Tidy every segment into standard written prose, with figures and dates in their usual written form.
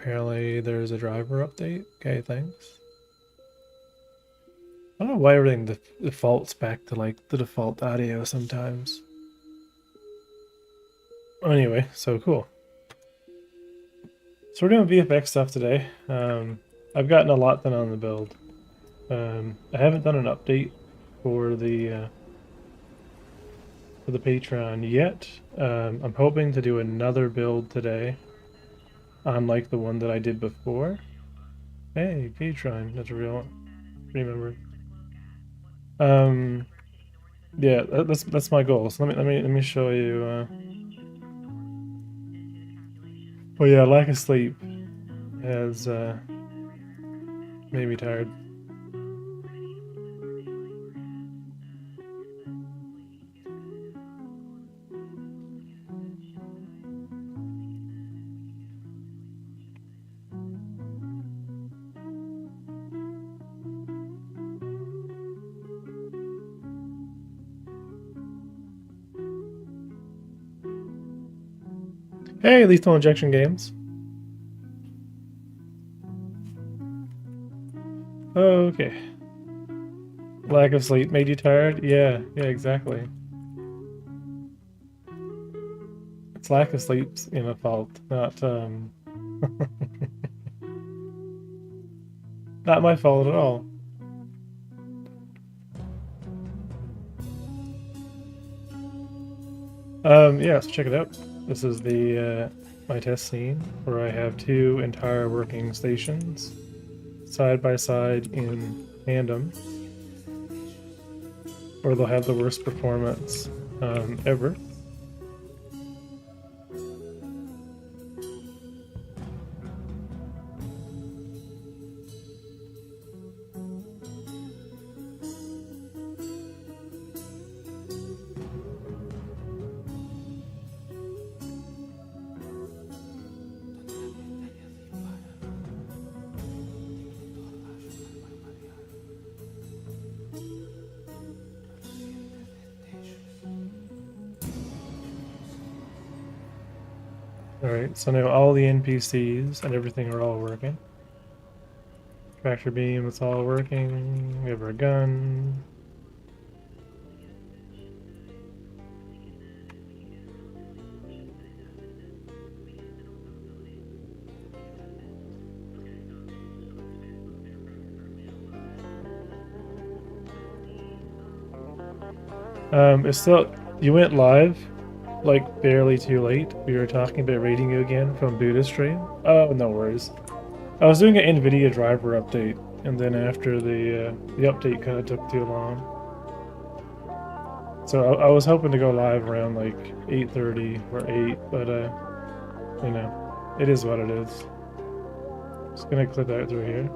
Apparently there's a driver update. Okay, thanks. I don't know why everything defaults back to like the default audio sometimes. Anyway, so cool. So we're doing VFX stuff today. I've gotten a lot done on the build. I haven't done an update for the Patreon yet. I'm hoping to do another build today, unlike the one that I did before. Hey, Patreon, that's a real one. Remember. Yeah, that's my goal. So let me show you. Oh yeah, lack of sleep has made me tired. Hey, Lethal Injection Games. Okay. Lack of sleep made you tired? Yeah, exactly. It's lack of sleep's fault, not not my fault at all. Yeah, so check it out. This is the my test scene where I have two entire working stations side by side in tandem, or they'll have the worst performance ever. Alright, so now all the NPCs and everything are all working. Tractor beam, it's all working. We have our gun. It's still, you went live like barely too late. We were talking about raiding you again from Buddha stream. Oh, no worries. I was doing an NVIDIA driver update, and then after the update kind of took too long. So I was hoping to go live around like 8:30 or 8, but you know, it is what it is. Just gonna clip that through here.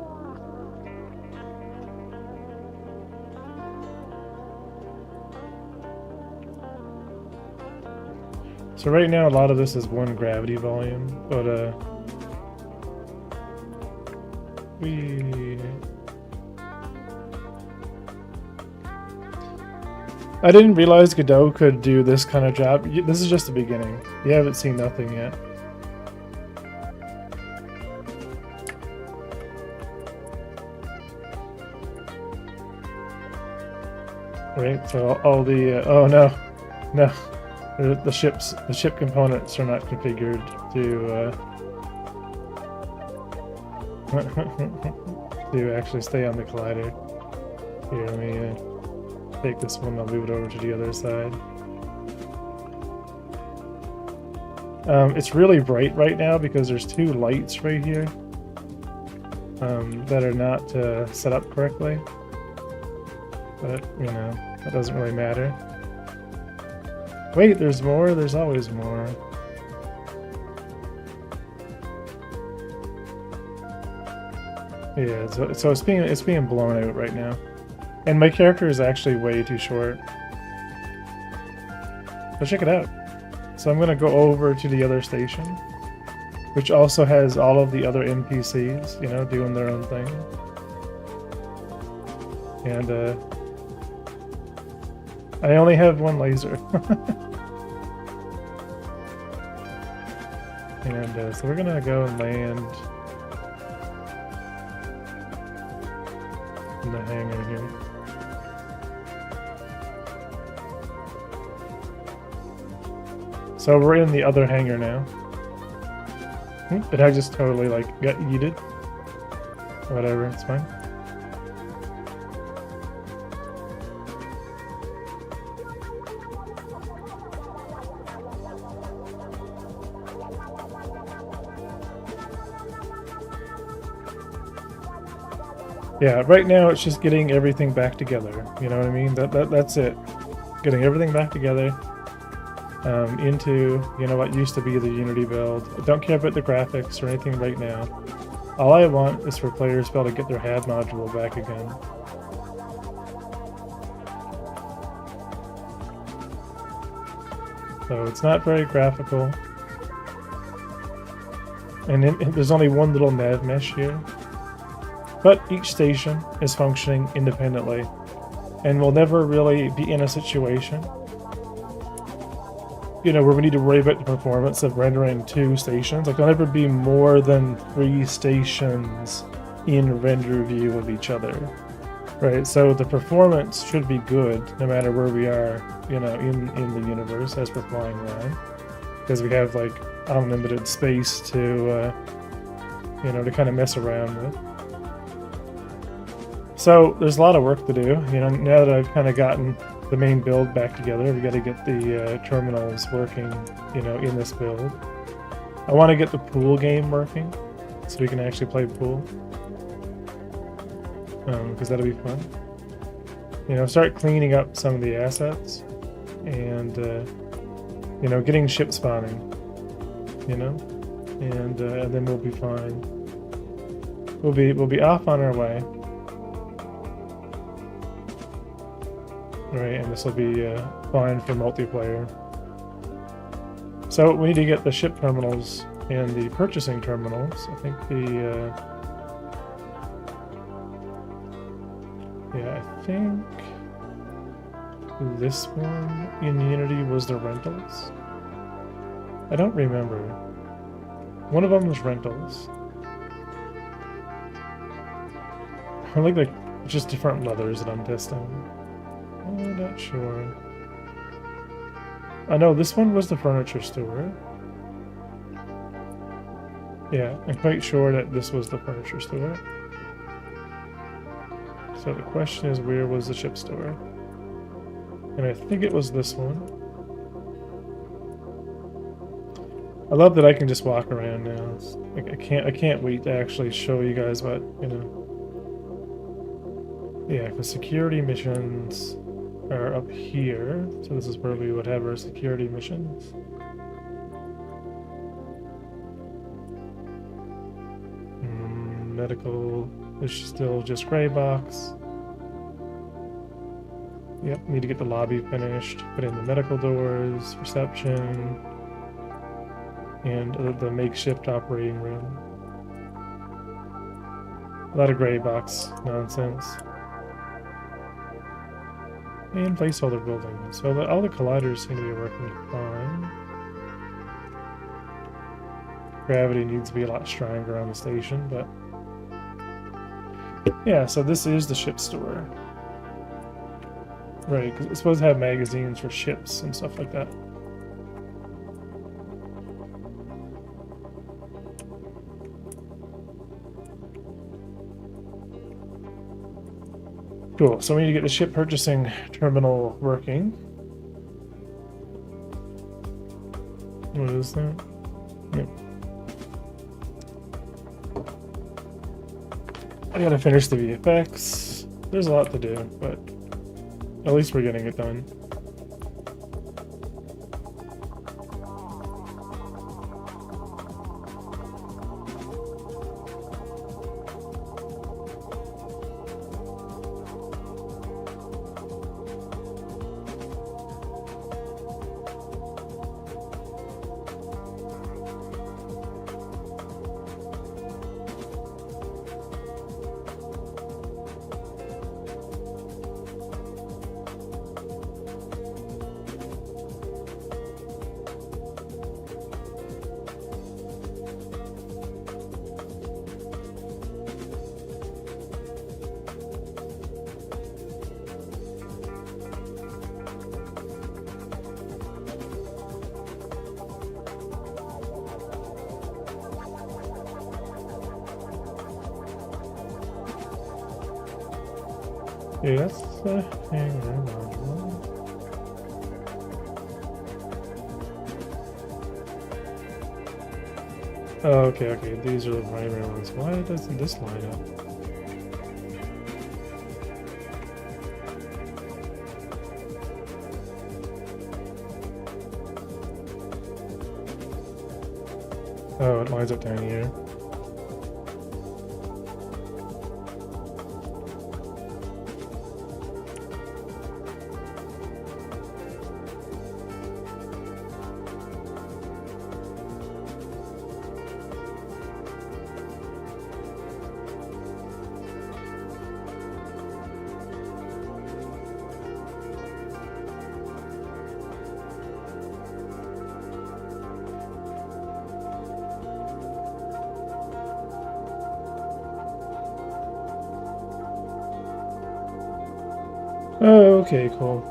So right now a lot of this is one gravity volume, but I didn't realize Godot could do this kind of job. This is just the beginning. You haven't seen nothing yet. Right, so all the oh no, the ship components are not configured to to actually stay on the collider. Here, let me take this one. I'll move it over to the other side. It's really bright right now because there's two lights right here that are not set up correctly. But, you know, that doesn't really matter. Wait, there's more? There's always more. Yeah, so it's being blown out right now. And my character is actually way too short. But check it out. So I'm gonna go over to the other station, which also has all of the other NPCs, you know, doing their own thing. And I only have one laser. And so we're gonna go and land in the hangar here. So we're in the other hangar now. But I just totally like got yeeted. Whatever, it's fine. Yeah, right now it's just getting everything back together. You know what I mean? That's it. Getting everything back together. Into, you know, what used to be the Unity build. I don't care about the graphics or anything right now. All I want is for players to be able to get their HAD module back again. So it's not very graphical. And there's only one little nav mesh here. But each station is functioning independently. And we'll never really be in a situation, you know, where we need to worry about the performance of rendering 2 stations. Like, there'll never be more than 3 stations in render view of each other, right? So the performance should be good no matter where we are, you know, in the universe as we're flying around, because we have like unlimited space to, you know, to kind of mess around with. So there's a lot of work to do, you know. Now that I've kind of gotten the main build back together, we got to get the terminals working, you know, in this build. I want to get the pool game working so we can actually play pool, because that'll be fun. You know, start cleaning up some of the assets and you know, getting ship spawning, you know, and then we'll be fine. We'll be off on our way. Right, and this will be fine for multiplayer. So we need to get the ship terminals and the purchasing terminals. I think I think this one in Unity was the rentals. I don't remember. One of them was rentals. I like just different leathers that I'm testing. I'm not sure. I know this one was the furniture store. Yeah, I'm quite sure that this was the furniture store. So the question is, where was the ship store? And I think it was this one. I love that I can just walk around now. Like, I can't wait to actually show you guys what, you know. Yeah, because security missions are up here, so this is where we would have our security missions. Medical is still just gray box. Yep, need to get the lobby finished, put in the medical doors, reception, and the makeshift operating room. A lot of gray box nonsense. And placeholder building. So all the colliders seem to be working fine. Gravity needs to be a lot stronger on the station, but yeah, so this is the ship store. Right, because it's supposed to have magazines for ships and stuff like that. Cool, so we need to get the ship purchasing terminal working. What is that? Yep. I gotta finish the VFX. There's a lot to do, but at least we're getting it done. Yeah, that's hanger module. Oh, okay. These are the primary ones. Why doesn't this line up? Oh, it lines up down here. Oh, okay, cool.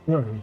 Hmm.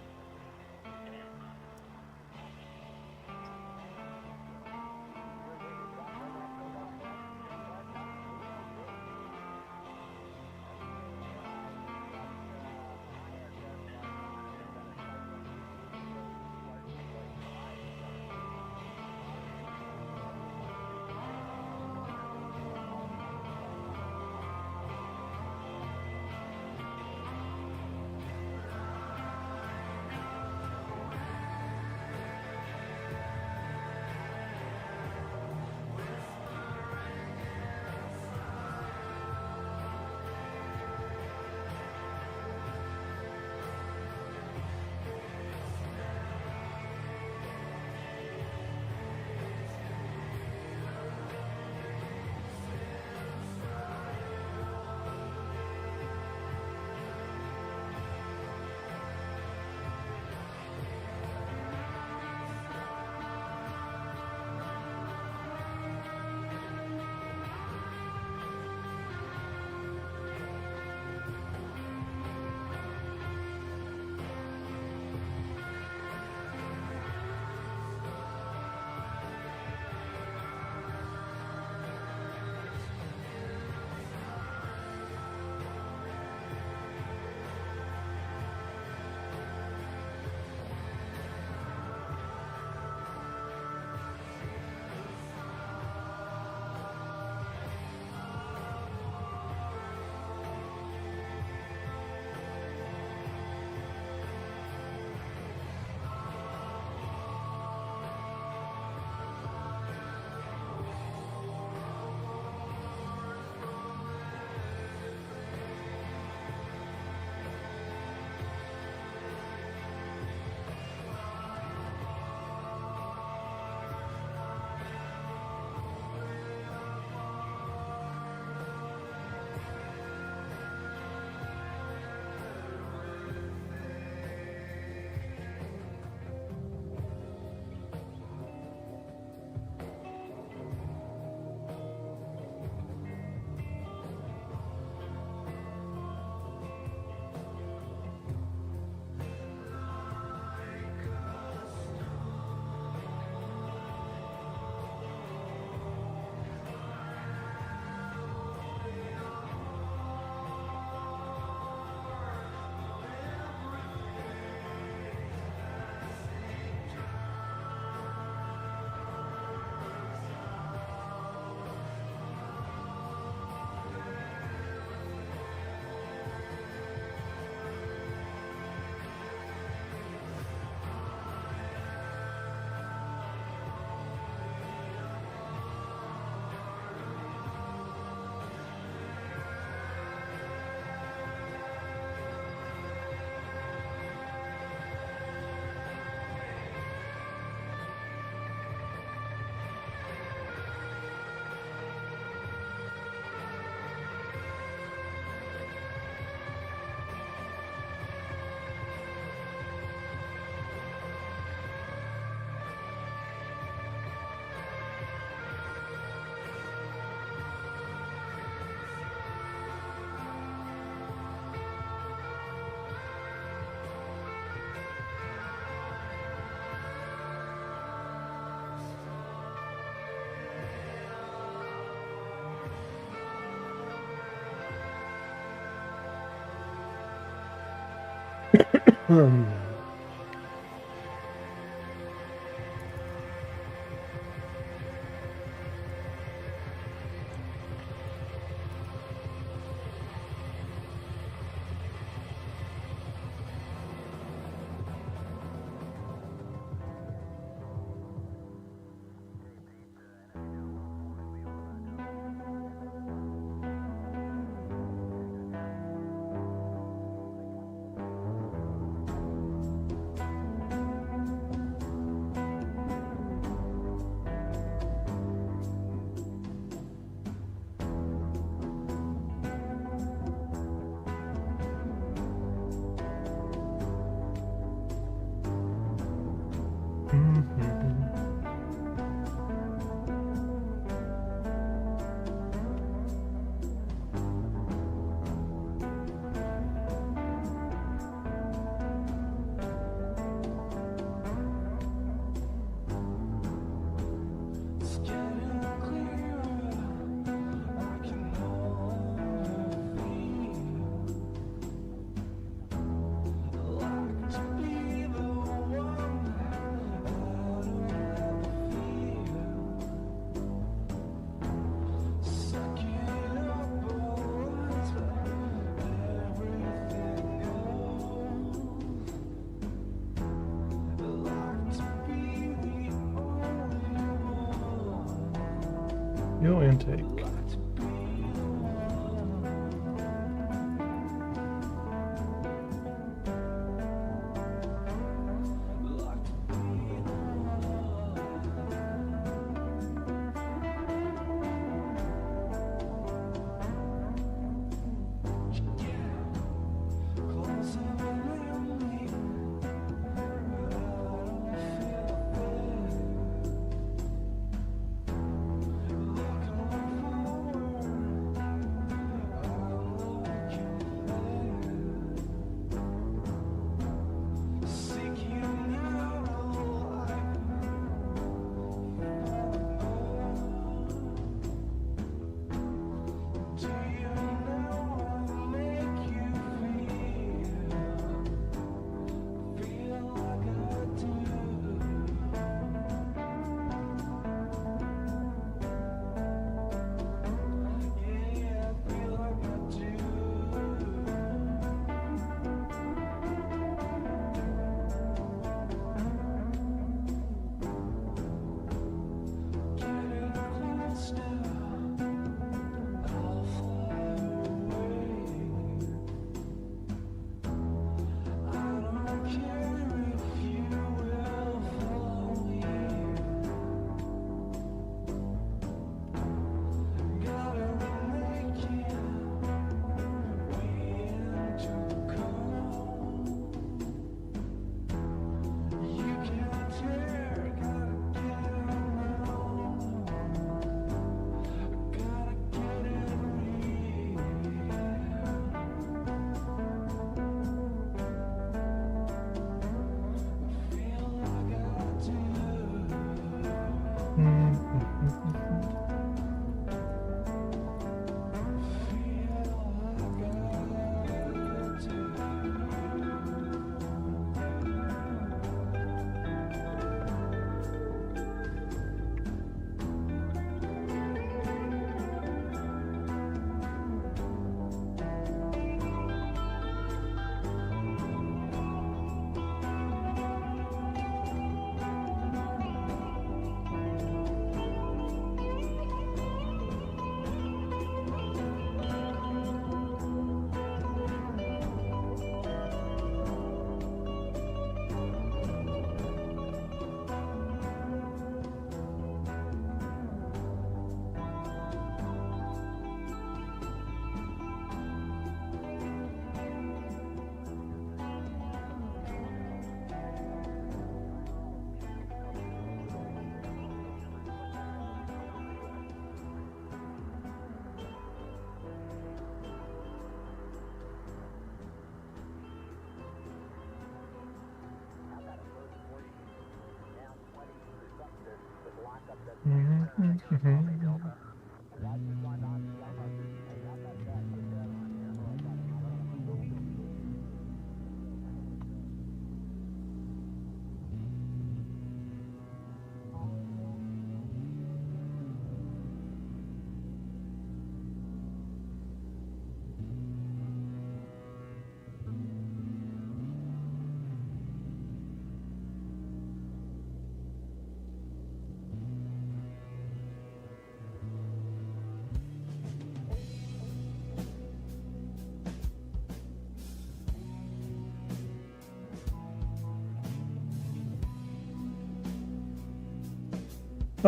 Hmm. No intake.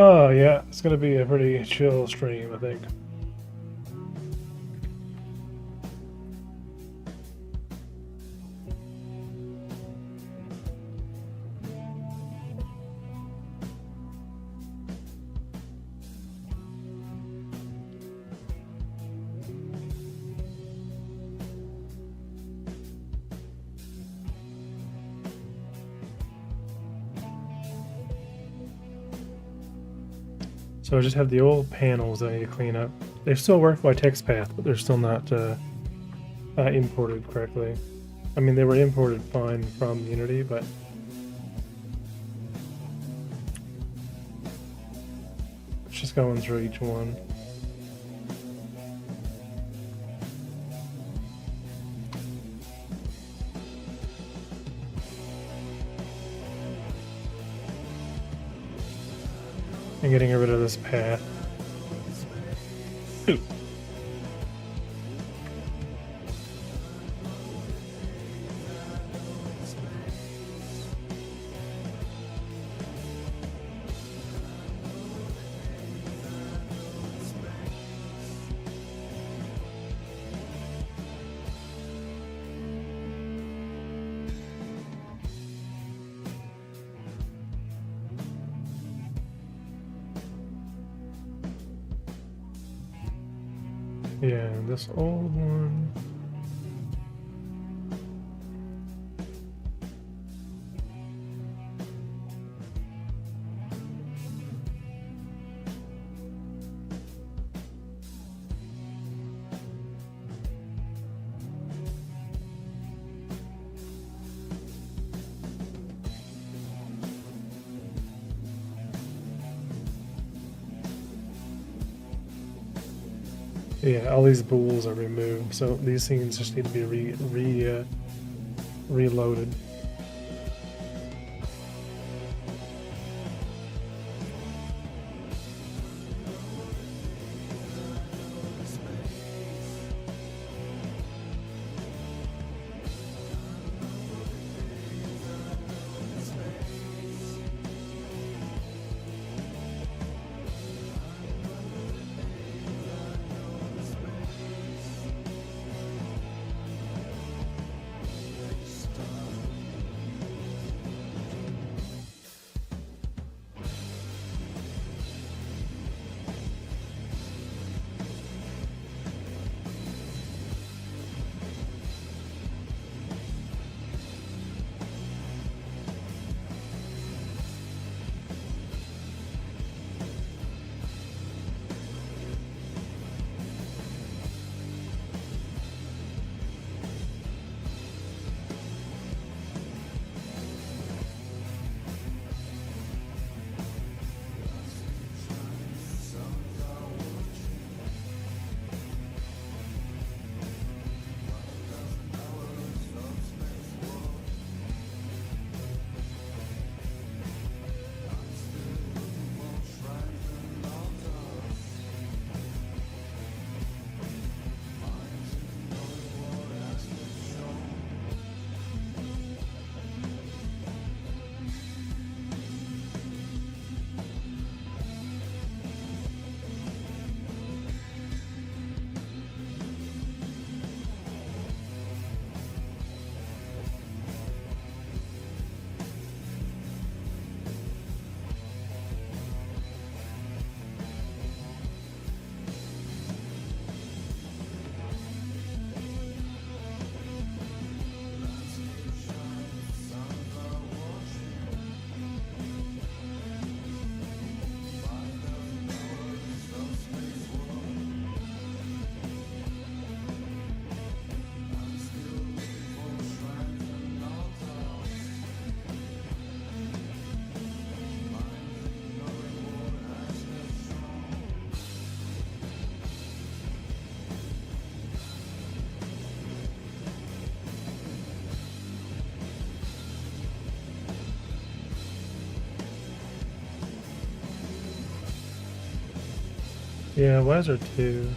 Oh yeah, it's gonna be a pretty chill stream, I think. So I just have the old panels that I need to clean up. They still work by text path, but they're still not imported correctly. I mean, they were imported fine from Unity, but it's just going through each one. And getting rid of this path. Ooh. Yeah, this old one. Yeah, all these bools are removed, so these things just need to be reloaded. Yeah, why is there two?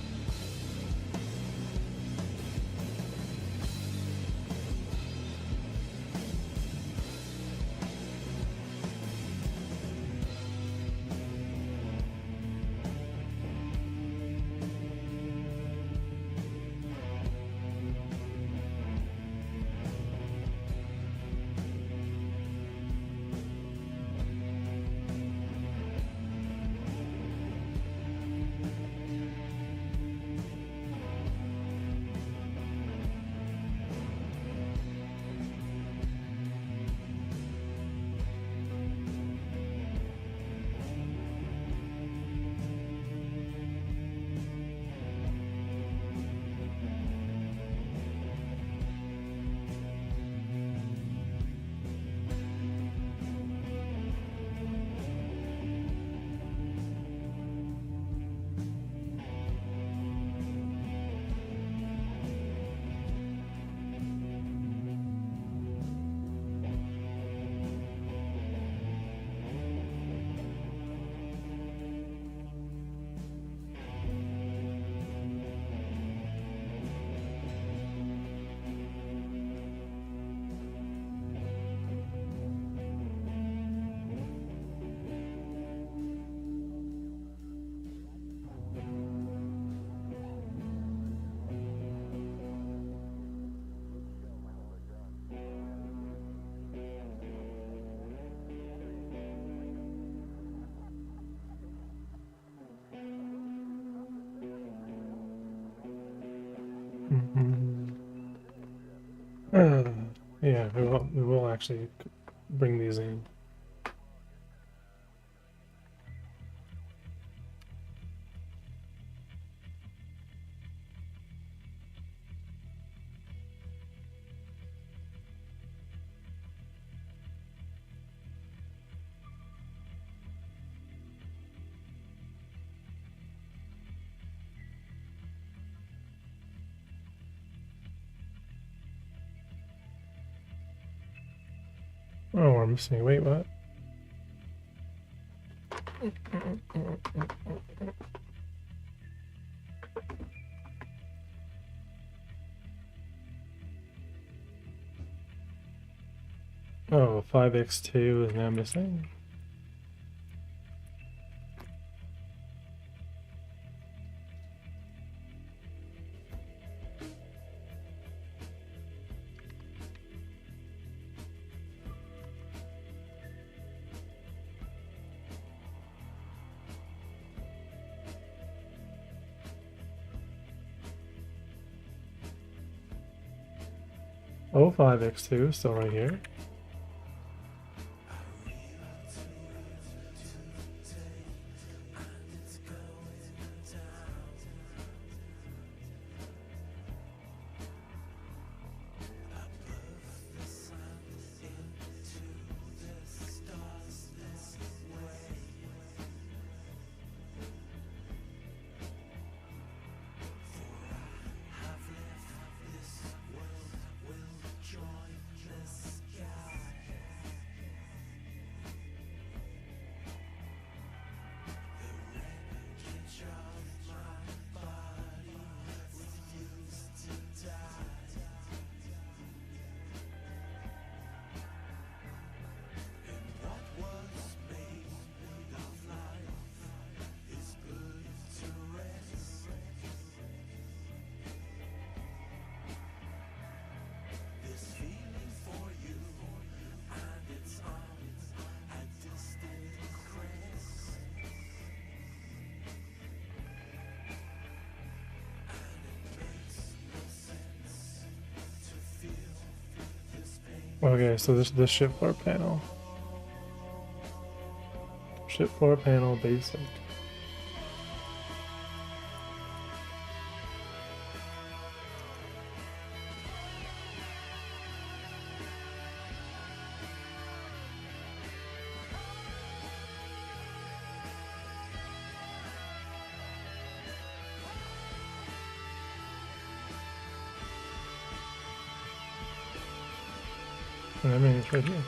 actually bring these in. Oh, we're missing. Wait, what? Oh, 5x2 is now missing. Oh, 5x2 still right here. Okay, so this is the ship floor panel. Ship floor panel basic. And I mean, it's right here.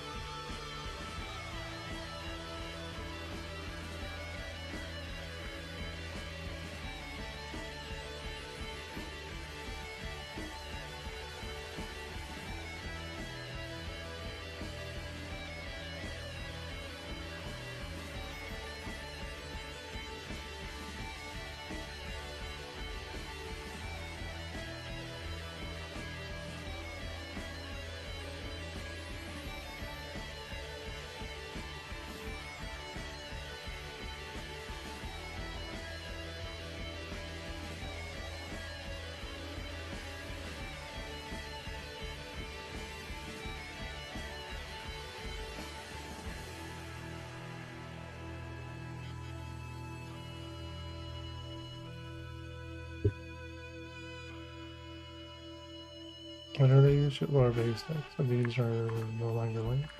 When are they ship floor basic? So these are no longer linked.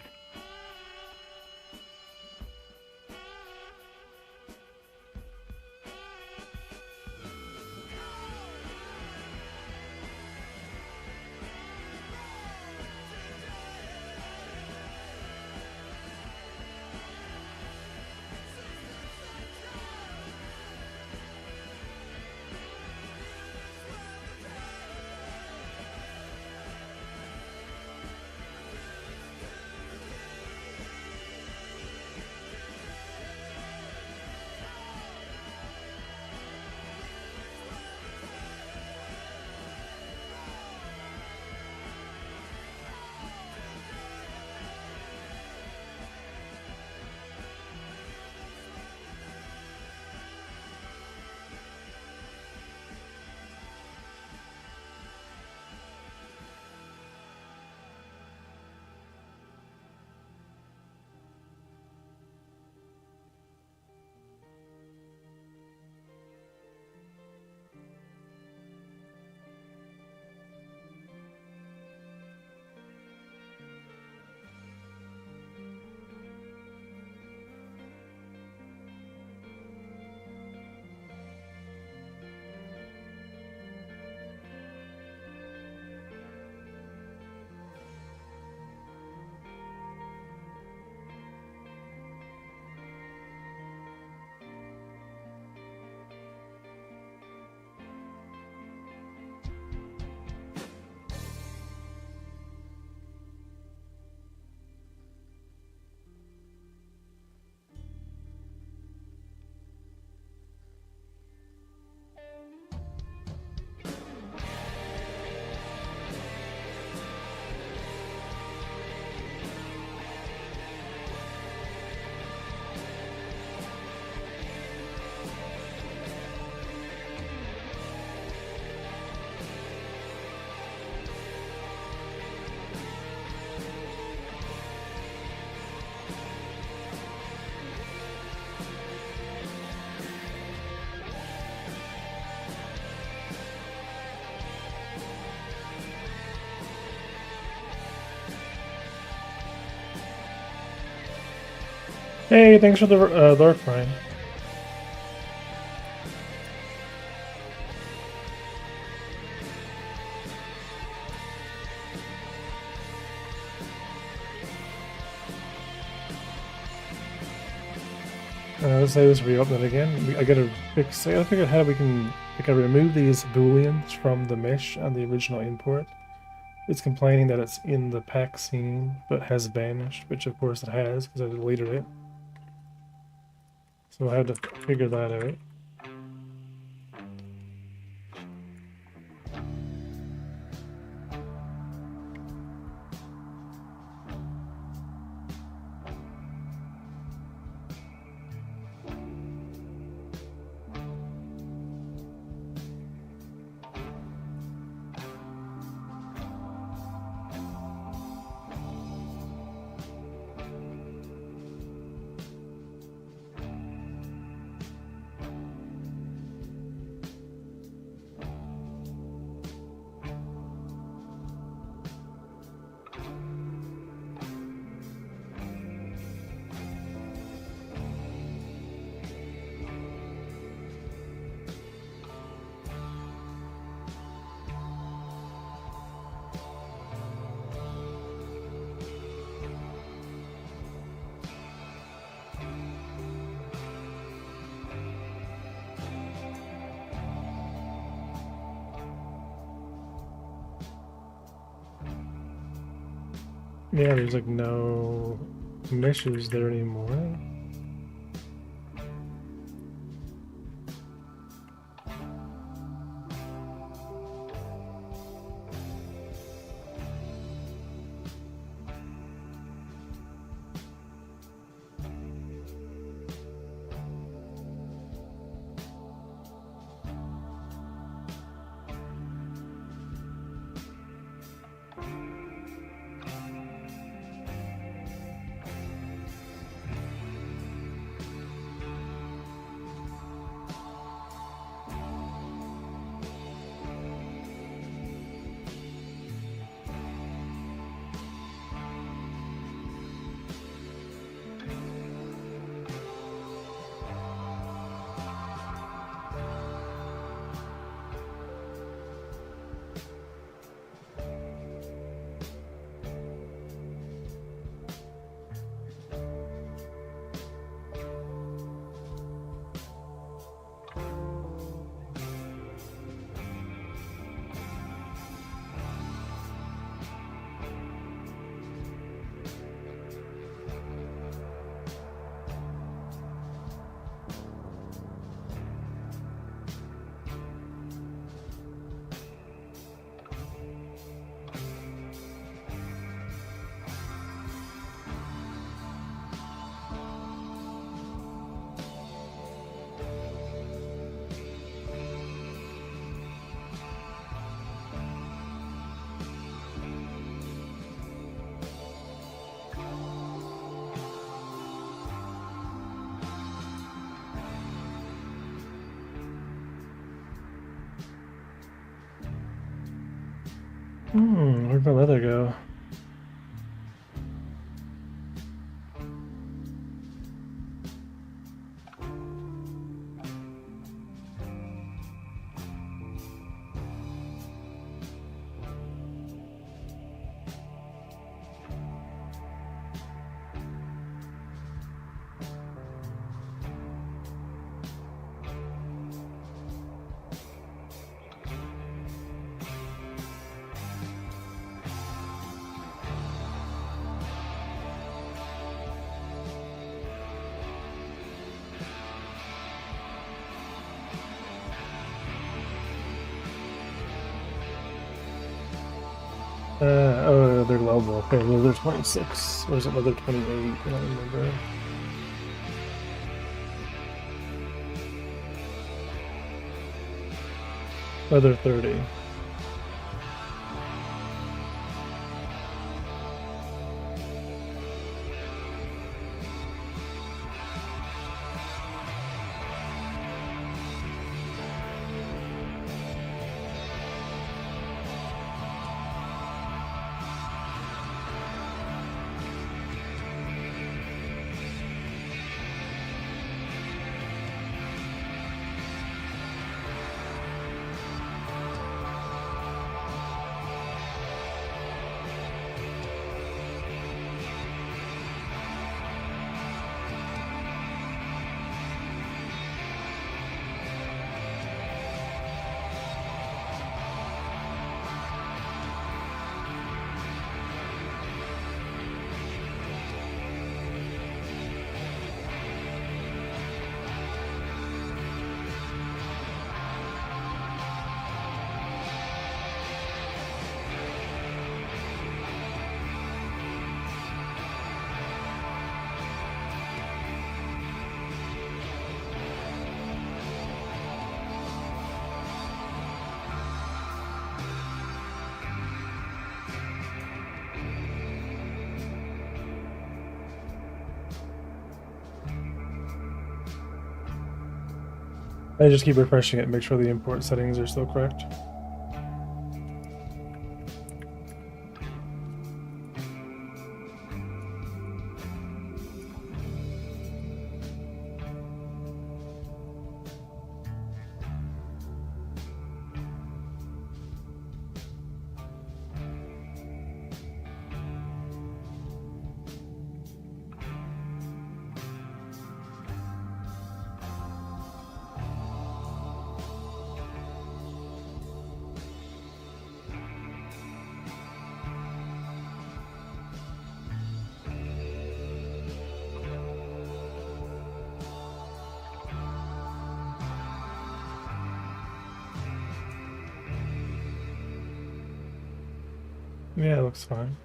Hey, thanks for the lurk, Brian. Let's say this reopen it again. I gotta fix. I gotta figure out how we can. I can remove these booleans from the mesh on the original import. It's complaining that it's in the pack scene, but has vanished, which of course it has because I deleted it. So I have to figure that out. Yeah, there's like no meshes there anymore. Where'd my leather go? Oh, they're global. Okay, leather 26. Or is it leather 28? I don't remember. Leather 30. I just keep refreshing it and make sure the import settings are still correct. Yeah, it looks fine.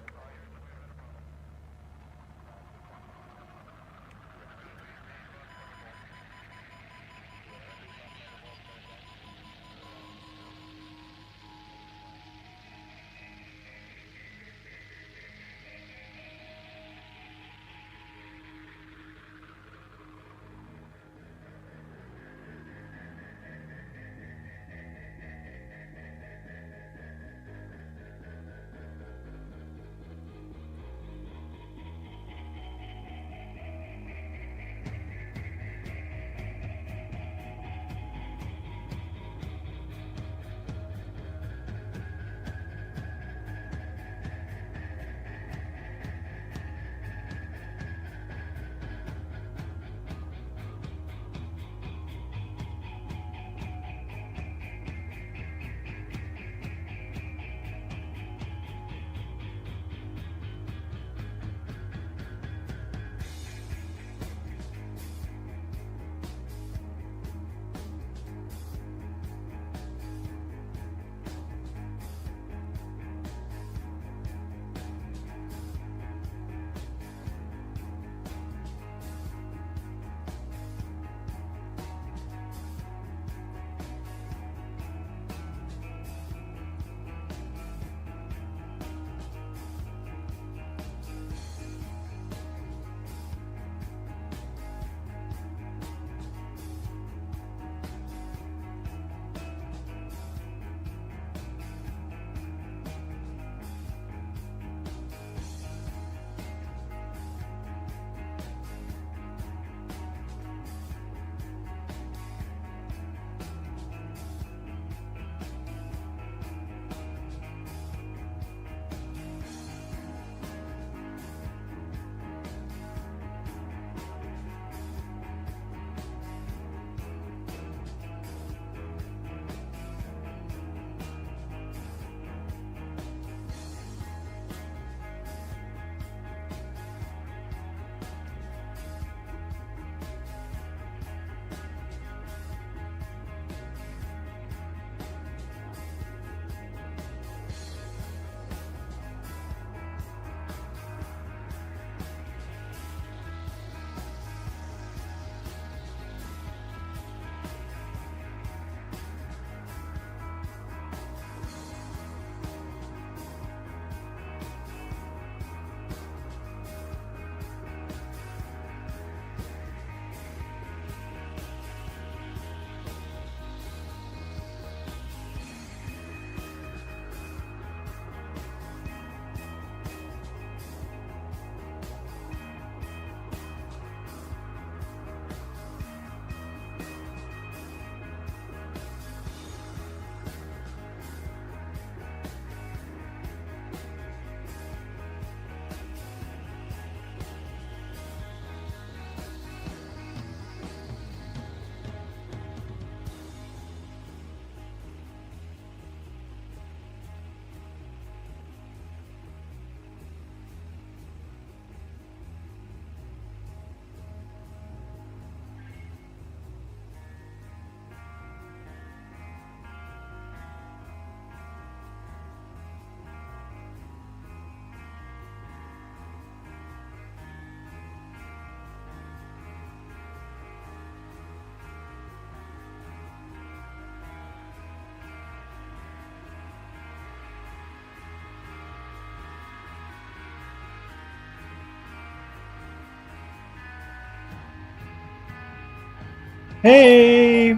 Hey!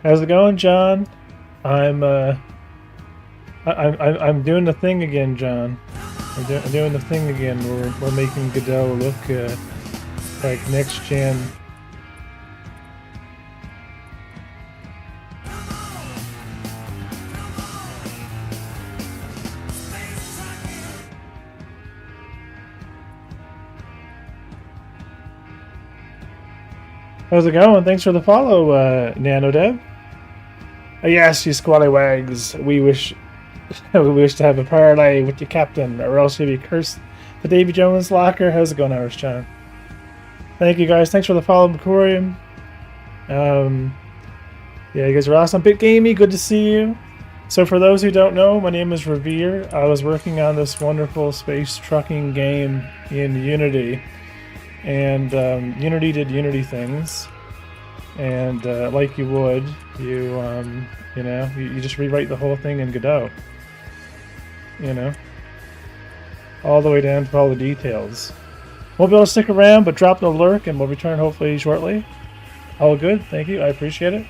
How's it going, John? I'm I'm doing the thing again, John. I'm doing the thing again. We're making Godot look like next gen. How's it going? Thanks for the follow, NanoDev. Yes, you squally wags. We wish we wish to have a parlay with your captain, or else you'll be cursed. The Davy Jones locker. How's it going, Irish John? Thank you guys. Thanks for the follow, Macorium. Yeah, you guys are awesome. Bit Gamey, good to see you. So for those who don't know, my name is Revere. I was working on this wonderful space trucking game in Unity. And Unity did Unity things. And like you would, you just rewrite the whole thing in Godot. You know? All the way down to all the details. Won't be able to stick around, but drop the lurk and we'll return hopefully shortly. All good, thank you, I appreciate it.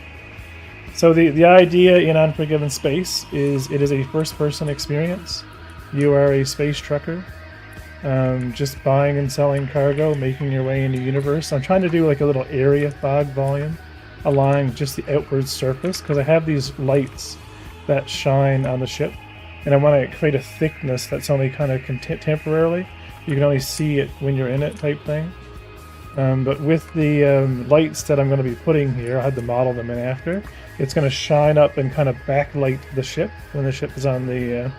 So the idea in Unforgiven Space is it is a first-person experience. You are a space trucker, just buying and selling cargo, making your way in the universe. I'm trying to do like a little area fog volume along just the outward surface because I have these lights that shine on the ship, and I want to create a thickness that's only kind of temporarily. You can only see it when you're in it type thing. But with the lights that I'm going to be putting here, I had to model them in after. It's going to shine up and kind of backlight the ship when the ship is on the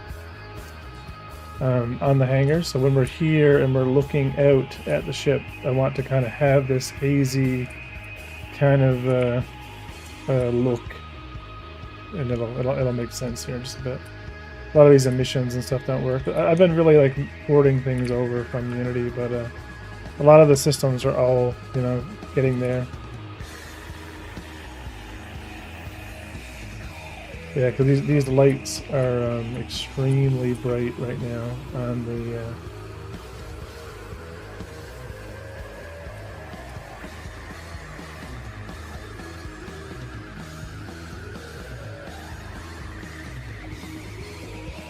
hangar. So when we're here and we're looking out at the ship, I want to kind of have this hazy kind of look, and it'll make sense here in just a bit. A lot of these emissions and stuff don't work. I've been really like porting things over from Unity, but a lot of the systems are all, getting there. Yeah, because these lights are extremely bright right now on the.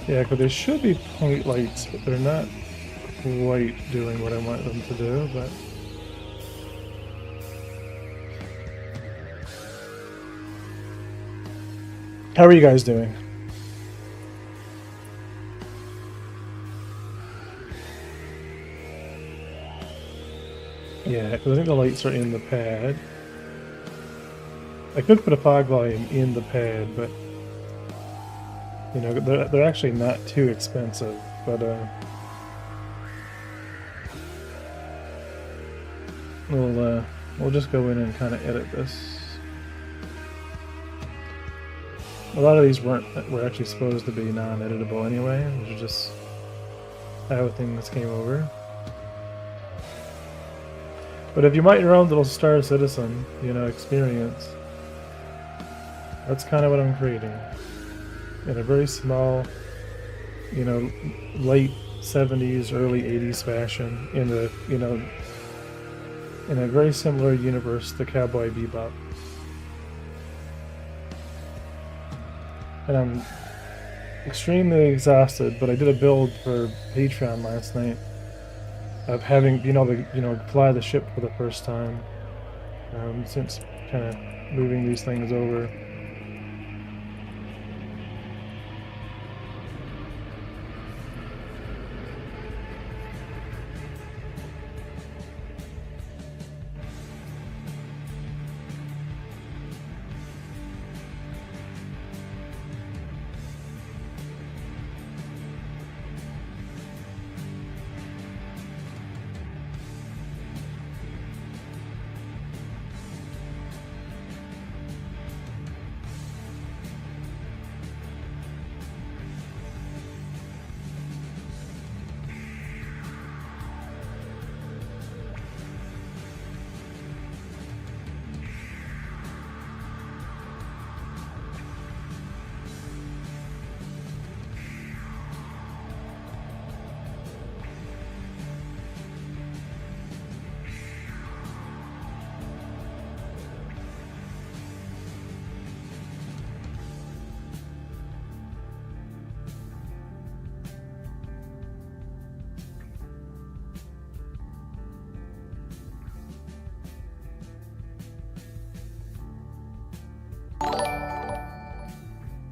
Yeah, because there should be point lights, but they're not quite doing what I want them to do, but. How are you guys doing? Yeah, because I think the lights are in the pad. I could put a fog volume in the pad, but they're actually not too expensive. But we'll just go in and kind of edit this. A lot of these were actually supposed to be non-editable anyway, which is just how things came over. But if you want your own little Star Citizen, experience, that's kind of what I'm creating. In a very small, late 70s, early 80s fashion, in a very similar universe to Cowboy Bebop. And I'm extremely exhausted, but I did a build for Patreon last night of having, fly the ship for the first time since kind of moving these things over.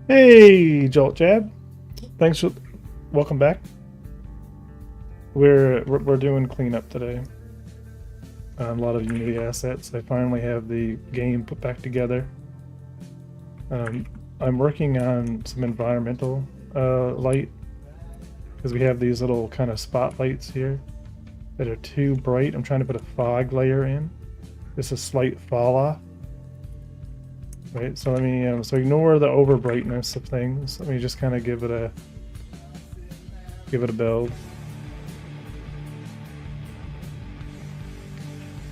Hey, Jolt Jab. Thanks for welcome back. We're doing cleanup today. A lot of Unity assets. I finally have the game put back together. I'm working on some environmental light because we have these little kind of spotlights here that are too bright. I'm trying to put a fog layer in. Just a slight fall off. Right, so let me so ignore the over brightness of things. Let me just kind of give it a build.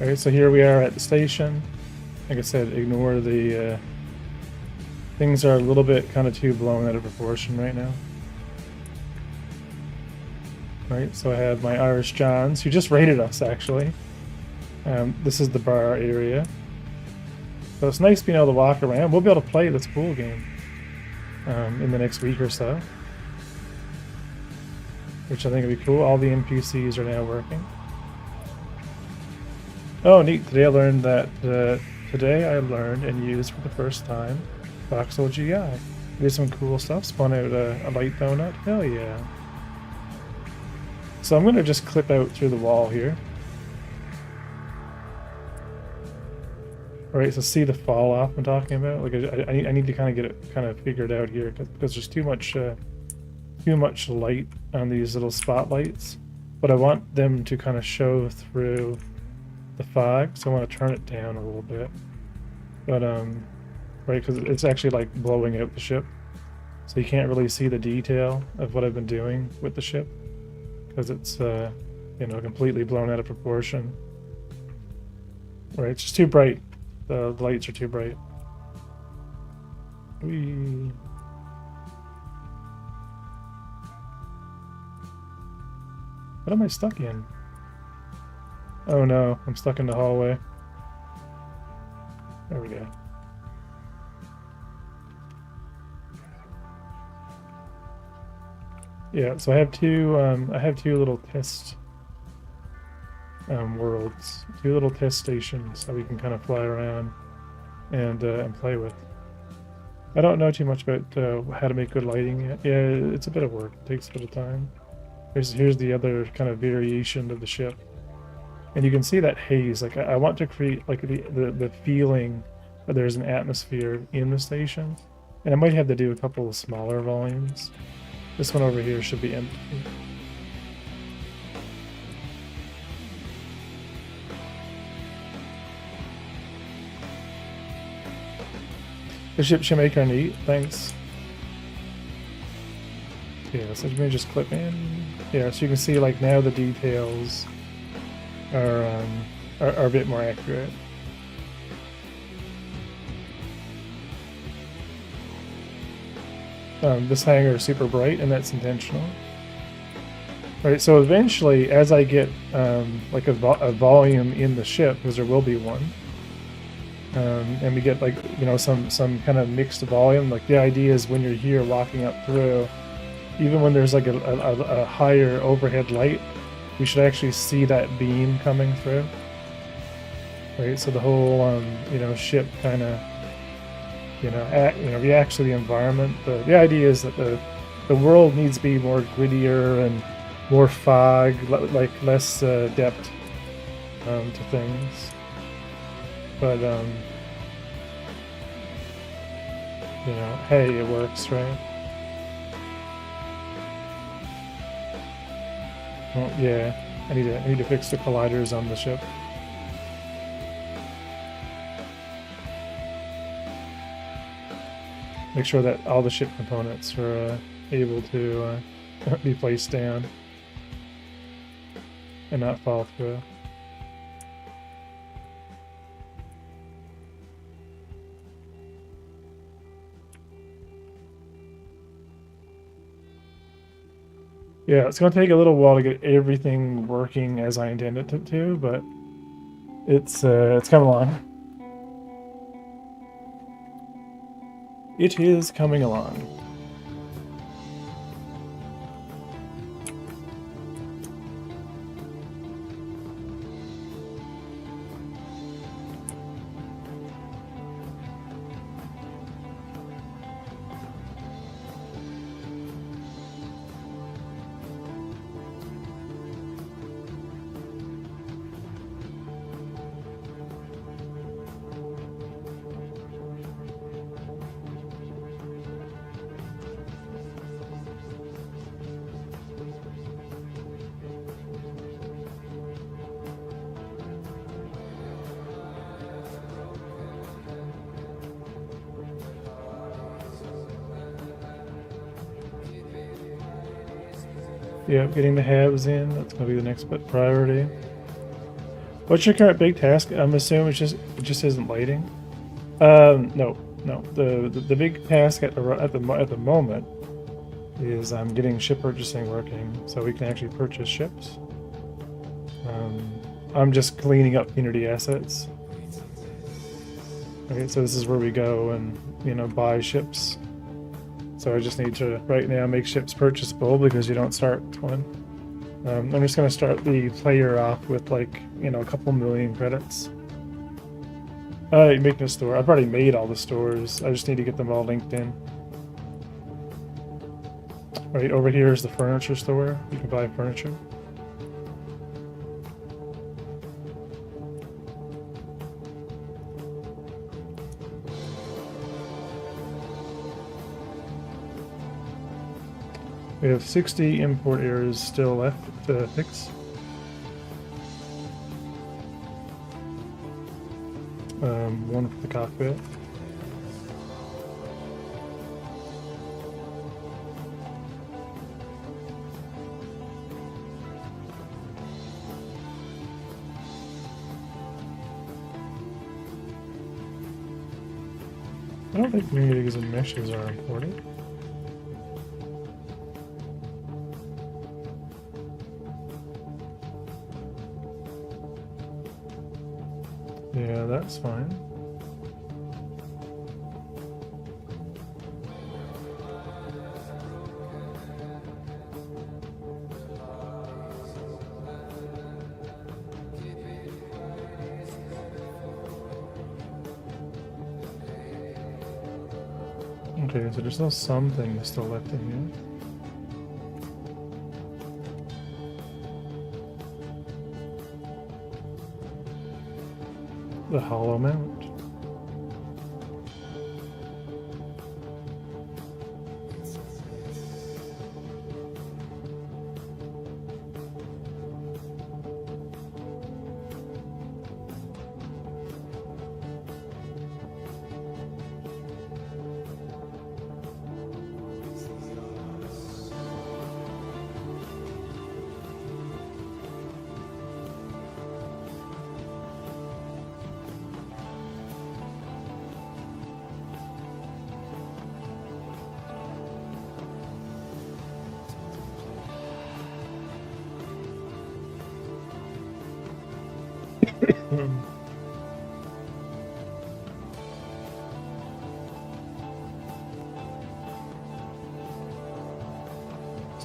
All right, so here we are at the station. Like I said, ignore the things are a little bit kind of too blown out of proportion right now. All right, so I have my Irish Johns, who just raided us actually. This is the bar area. So it's nice being able to walk around. We'll be able to play this pool game in the next week or so, which I think will be cool. All the NPCs are now working. Oh, neat. Today I learned and used for the first time Voxel GI. Did some cool stuff. Spun out a light donut. Hell yeah. So I'm going to just clip out through the wall here. Alright, so see the fall off I'm talking about? Like I need to kind of get it kind of figured out here because there's too much light on these little spotlights. But I want them to kind of show through the fog, so I want to turn it down a little bit. But right, because it's actually like blowing out the ship, so you can't really see the detail of what I've been doing with the ship because it's you know, completely blown out of proportion. Right, it's just too bright. The lights are too bright. What am I stuck in? Oh no, I'm stuck in the hallway. There we go. Yeah, so I have two little test worlds, two little test stations that we can kind of fly around and play with. I don't know too much about how to make good lighting yet. Yeah, it's a bit of work. It takes a bit of time. Here's the other kind of variation of the ship, and you can see that haze. Like I want to create like the feeling that there's an atmosphere in the station, and I might have to do a couple of smaller volumes. This one over here should be empty. The ship should make her neat, thanks. Yeah, so let me just clip in. Yeah, so you can see like now the details are a bit more accurate. This hangar is super bright, and that's intentional. Right, so eventually, as I get like a volume in the ship, because there will be one, and we get like, you know, some kind of mixed volume. Like the idea is when you're here walking up through, even when there's like a higher overhead light, we should actually see that beam coming through. Right, so the whole you know, ship kind of, you know, reacts to the environment. The idea is that the world needs to be more grittier and more fog, like less depth to things. But you know, hey, it works, right? Well, yeah, I need to fix the colliders on the ship. Make sure that all the ship components are able to be placed down and not fall through. Yeah, it's going to take a little while to get everything working as I intended it to, but it's coming along. It is coming along. Yeah, getting the halves in, that's gonna be the next priority. What's your current big task? I'm assuming it just isn't lighting. No. The big task at the moment is I'm getting ship purchasing working, so we can actually purchase ships. I'm just cleaning up Unity assets. Okay, so this is where we go and, you know, buy ships. So I just need to, right now, make ships purchasable because you don't start one. I'm just going to start the player off with, like, you know, a couple million credits. Making a store. I've already made all the stores. I just need to get them all linked in. Right, over here is the furniture store. You can buy furniture. We have 60 import errors still left to fix. One for the cockpit. I don't think communities and meshes are imported. Yeah, that's fine. Okay, so there's still some things still left in here. The hollow mount.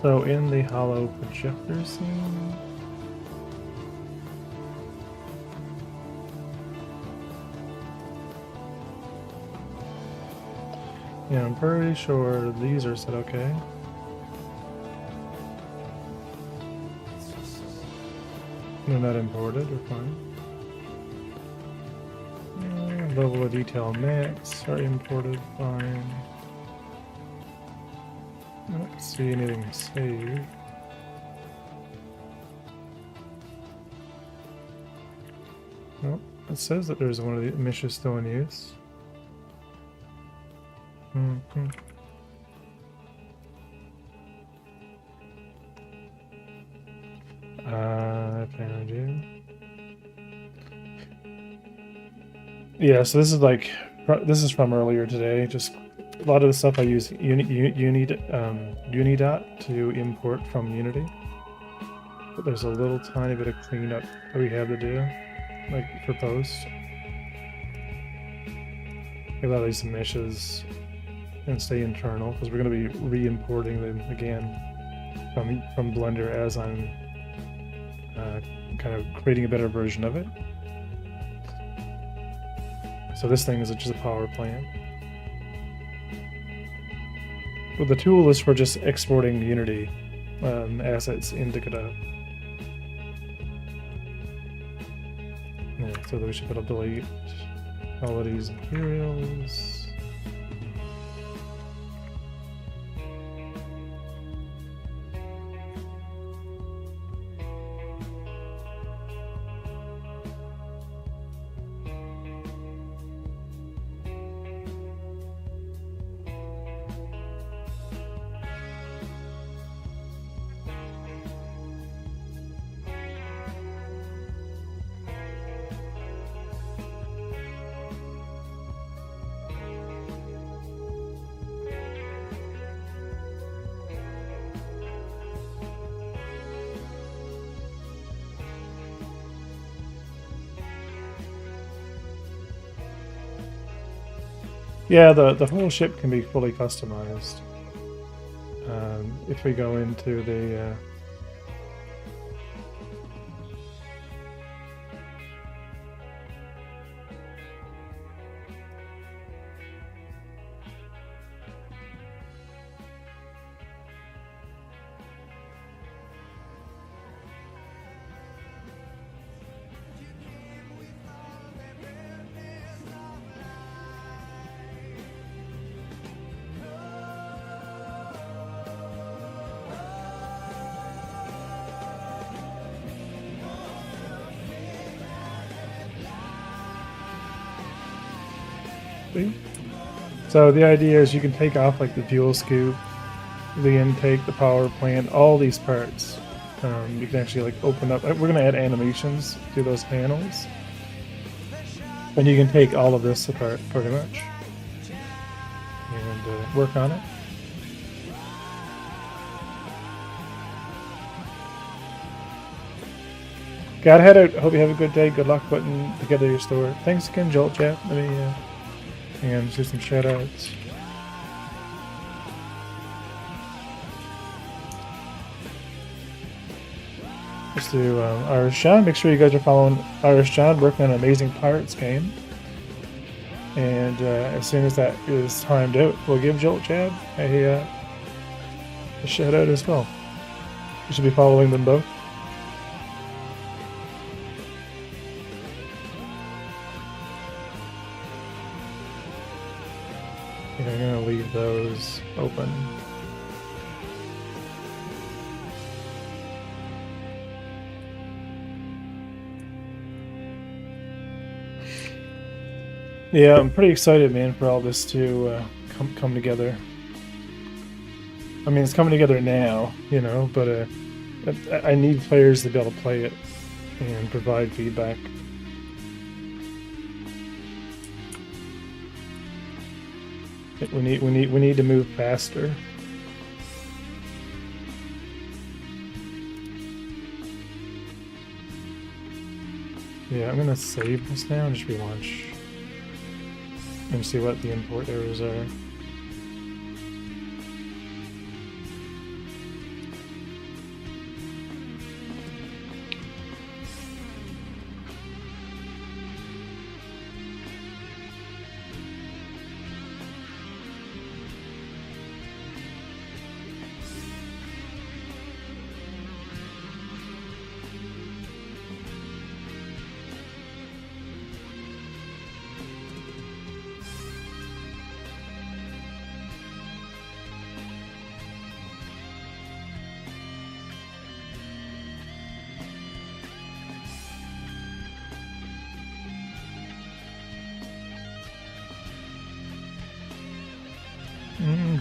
So in the hollow projector scene, yeah, I'm pretty sure these are set okay. They're not imported, we're fine. Level of detail mats are imported, fine. I don't see anything saved. Well, it says that there's one of the meshes still in use. I found you. Yeah, so this is like, this is from earlier today. Just a lot of the stuff I use Unidot to import from Unity. But there's a little tiny bit of cleanup that we have to do, like for post. A lot of these meshes and stay internal because we're going to be re-importing them again from Blender as I'm kind of creating a better version of it. So this thing is just a power plant. Well, the tool is for just exporting Unity assets into Godot. Yeah, so we should put up delete all of these materials. Yeah, the whole ship can be fully customized. If we go into the So the idea is you can take off like the fuel scoop, the intake, the power plant, all these parts. You can actually like open up. We're gonna add animations to those panels, and you can take all of this apart pretty much and work on it. Gotta head out. Hope you have a good day. Good luck putting together your store. Thanks again, Jolt Chat. Let me and do some shout outs. Let's do Irish John. Make sure you guys are following Irish John, working on an amazing Pirates game. And as soon as that is timed out, we'll give Jolt Jab a shout out as well. You should be following them both. I'm going to leave those open. Yeah, I'm pretty excited, man, for all this to come together. I mean, it's coming together now, you know, but I need players to be able to play it and provide feedback. We need to move faster. Yeah, I'm gonna save this now and just relaunch and see what the import errors are.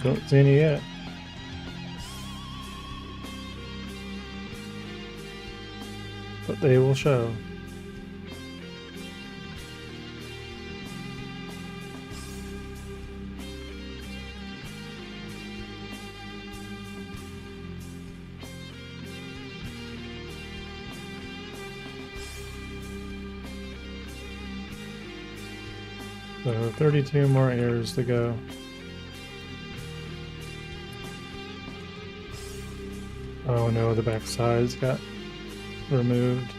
Don't see any yet. But they will show. So 32 more errors to go. Oh no, the back sides got removed.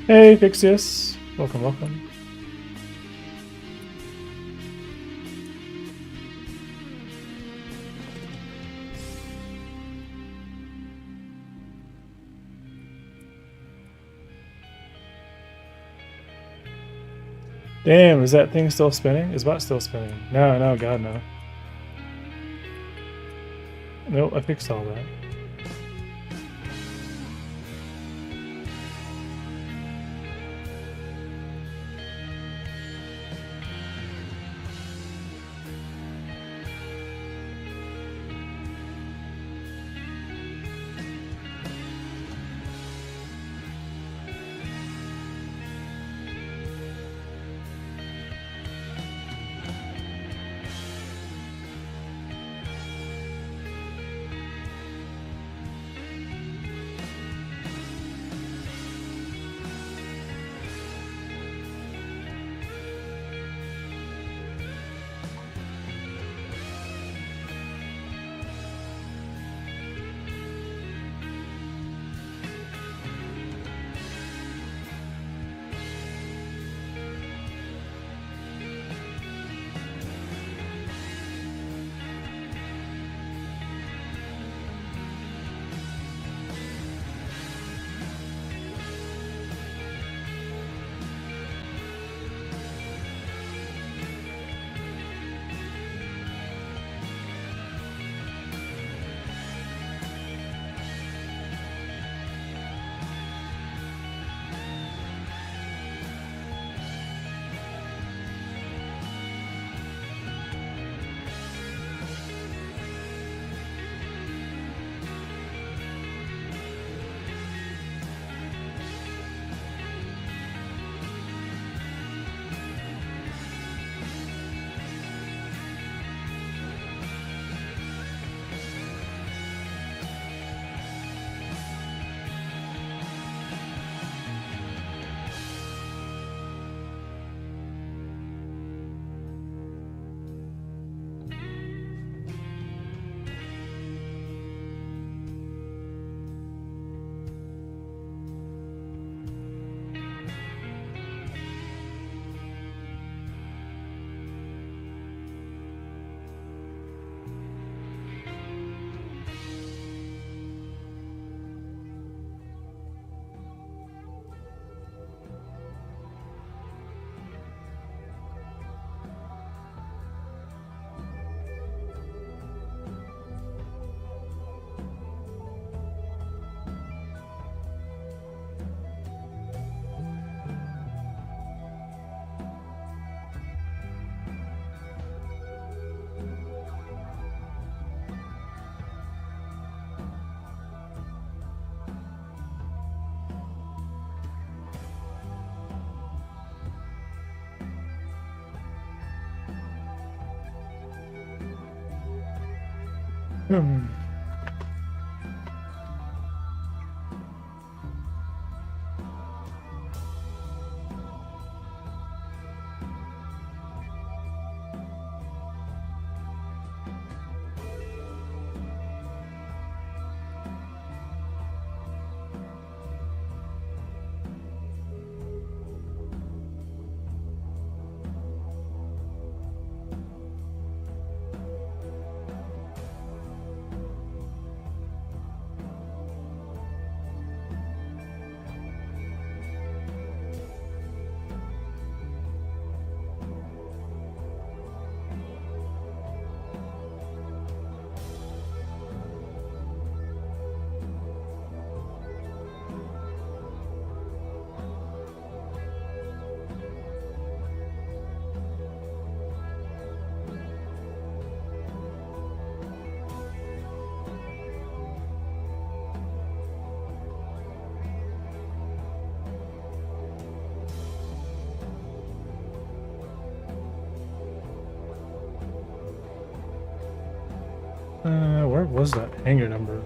Hey, Fixius. Welcome, welcome. Damn, is that thing still spinning? Is bot still spinning? No, no, God, no. Nope, I fixed all that. Hmm. Where was that hangar number?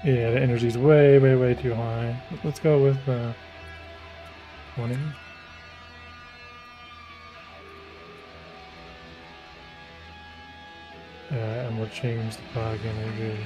Yeah, the energy's way, way, way too high. Let's go with 20. And we'll change the fog energy.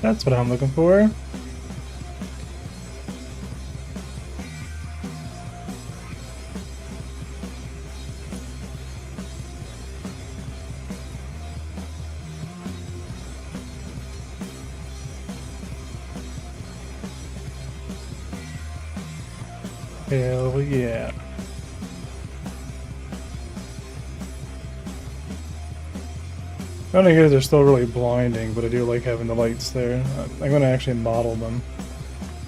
That's what I'm looking for. Hell yeah. The only thing they're still really blinding, but I do like having the lights there. I'm going to actually model them.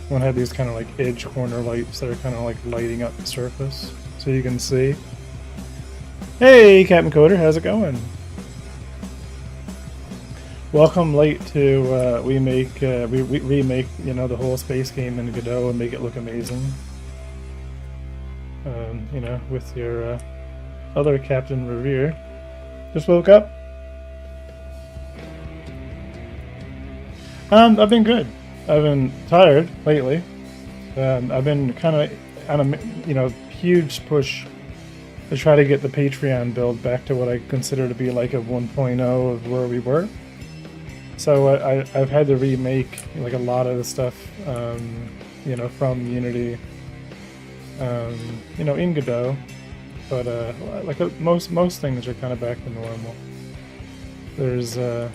I'm going to have these kind of like edge corner lights that are kind of like lighting up the surface so you can see. Hey, Captain Coder, how's it going? Welcome late to we remake, you know, the whole space game in Godot and make it look amazing. You know, with your other Captain Revere. Just woke up. I've been good. I've been tired lately. I've been kind of on a, you know, huge push to try to get the Patreon build back to what I consider to be like a 1.0 of where we were. So I've had to remake like a lot of the stuff, you know, from Unity, you know, in Godot, but like most things are kind of back to normal. There's, you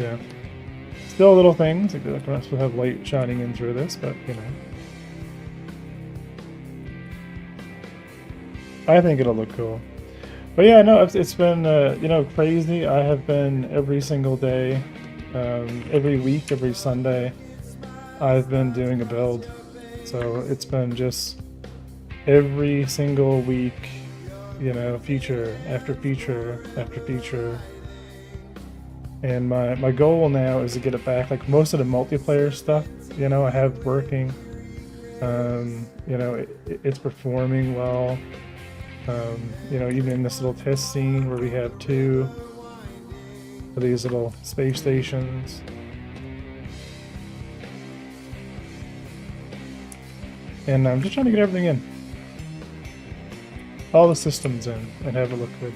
know, still little things like we're not supposed to have light shining in through this, but you know, I think it'll look cool. But yeah, no, it's been you know, crazy. I have been every single day, every week, every Sunday, I've been doing a build. So it's been just every single week, you know, feature after feature after feature. And my goal now is to get it back. Like most of the multiplayer stuff, you know, I have working. You know, it's performing well. You know, even in this little test scene where we have 2 of these little space stations. And I'm just trying to get everything in. All the systems in and have it look good.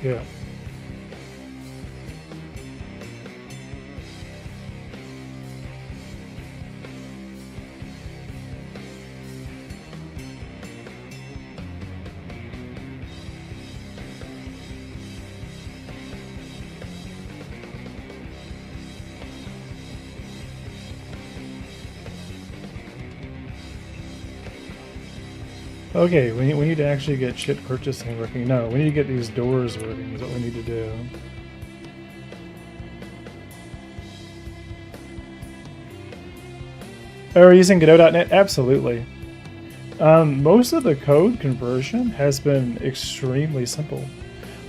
Yeah. Okay, we need to actually get shit purchasing working. No, we need to get these doors working is what we need to do. Oh, we're using Godot.net? Absolutely. Most of the code conversion has been extremely simple.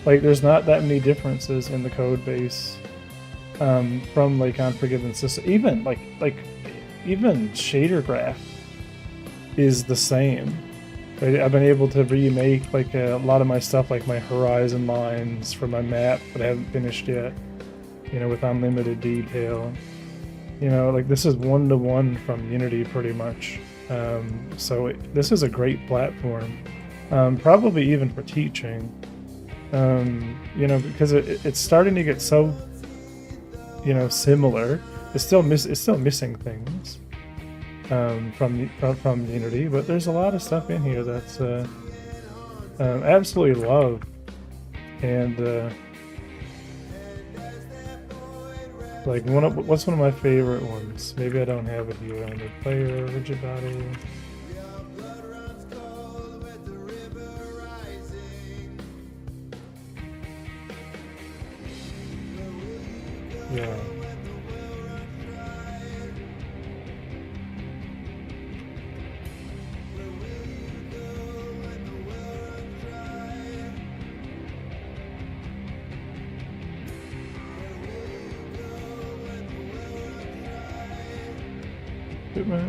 Like, there's not that many differences in the code base from like Unforgiven system. Even even shader graph is the same. I've been able to remake like a lot of my stuff, like my horizon lines for my map, but I haven't finished yet. You know, with unlimited detail. You know, like this is one-to-one from Unity pretty much. So this is a great platform, probably even for teaching. You know, because it's starting to get so, you know, similar. It's still missing things. From Unity, but there's a lot of stuff in here that's absolutely love, and like what's one of my favorite ones? Maybe I don't have it here on the player. Rigid body. Yeah.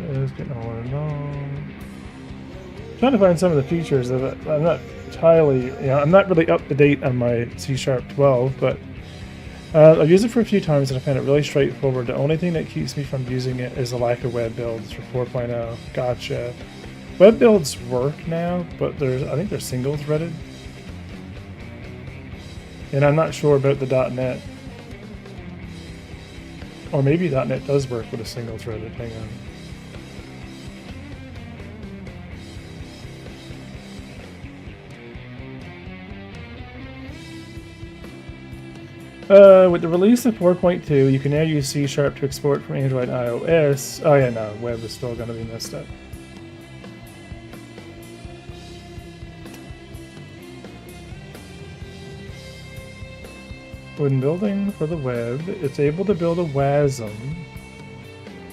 Is getting all along. Trying to find some of the features of it. I'm not entirely, you know, I'm not really up to date on my C#12, but I've used it for a few times and I found it really straightforward. The only thing that keeps me from using it is the lack of web builds for 4.0. Gotcha. Web builds work now, but I think they're single threaded. And I'm not sure about the .NET. Or maybe .NET does work with a single threaded, hang on. With the release of 4.2, you can now use C# to export from Android and iOS. Oh yeah, no, web is still going to be messed up. When building for the web, it's able to build a WASM,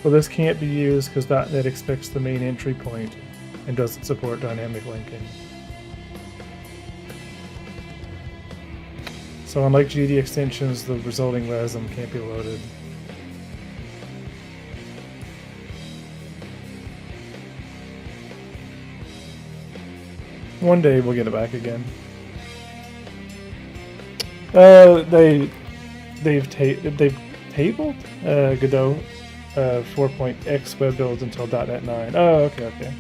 but this can't be used because .NET expects the main entry point and doesn't support dynamic linking. So unlike GD extensions, the resulting WASM can't be loaded. One day we'll get it back again. They've tabled Godot 4.x web builds until .NET 9. Oh, okay.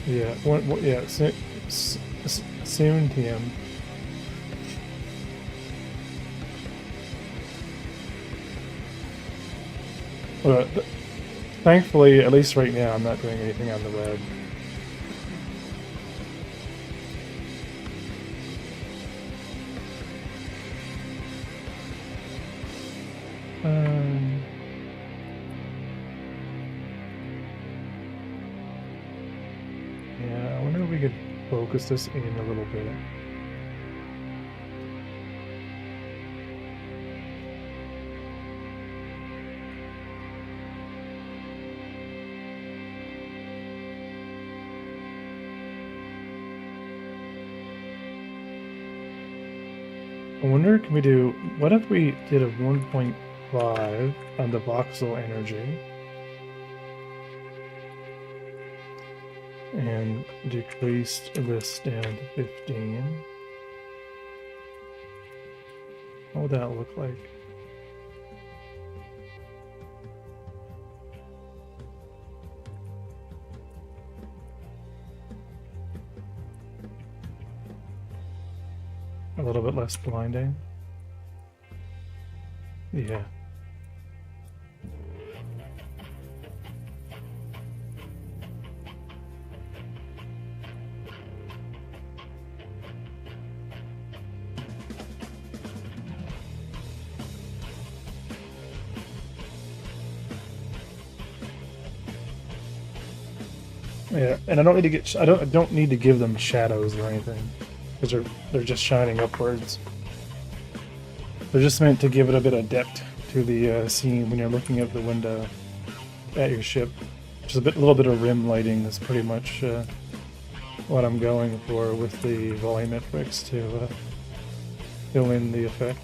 Yeah, soon, TM. Well, thankfully, at least right now, I'm not doing anything on the web. Yeah, I wonder if we could focus this in a little bit. I wonder, what if we did a 1.5 on the voxel energy and decreased this down to 15? What would that look like? A little bit less blinding. Yeah. Yeah, and I don't need to give them shadows or anything, because they're just shining upwards. They're just meant to give it a bit of depth to the scene when you're looking out the window at your ship. Just a little bit of rim lighting is pretty much what I'm going for with the volumetrics to fill in the effect.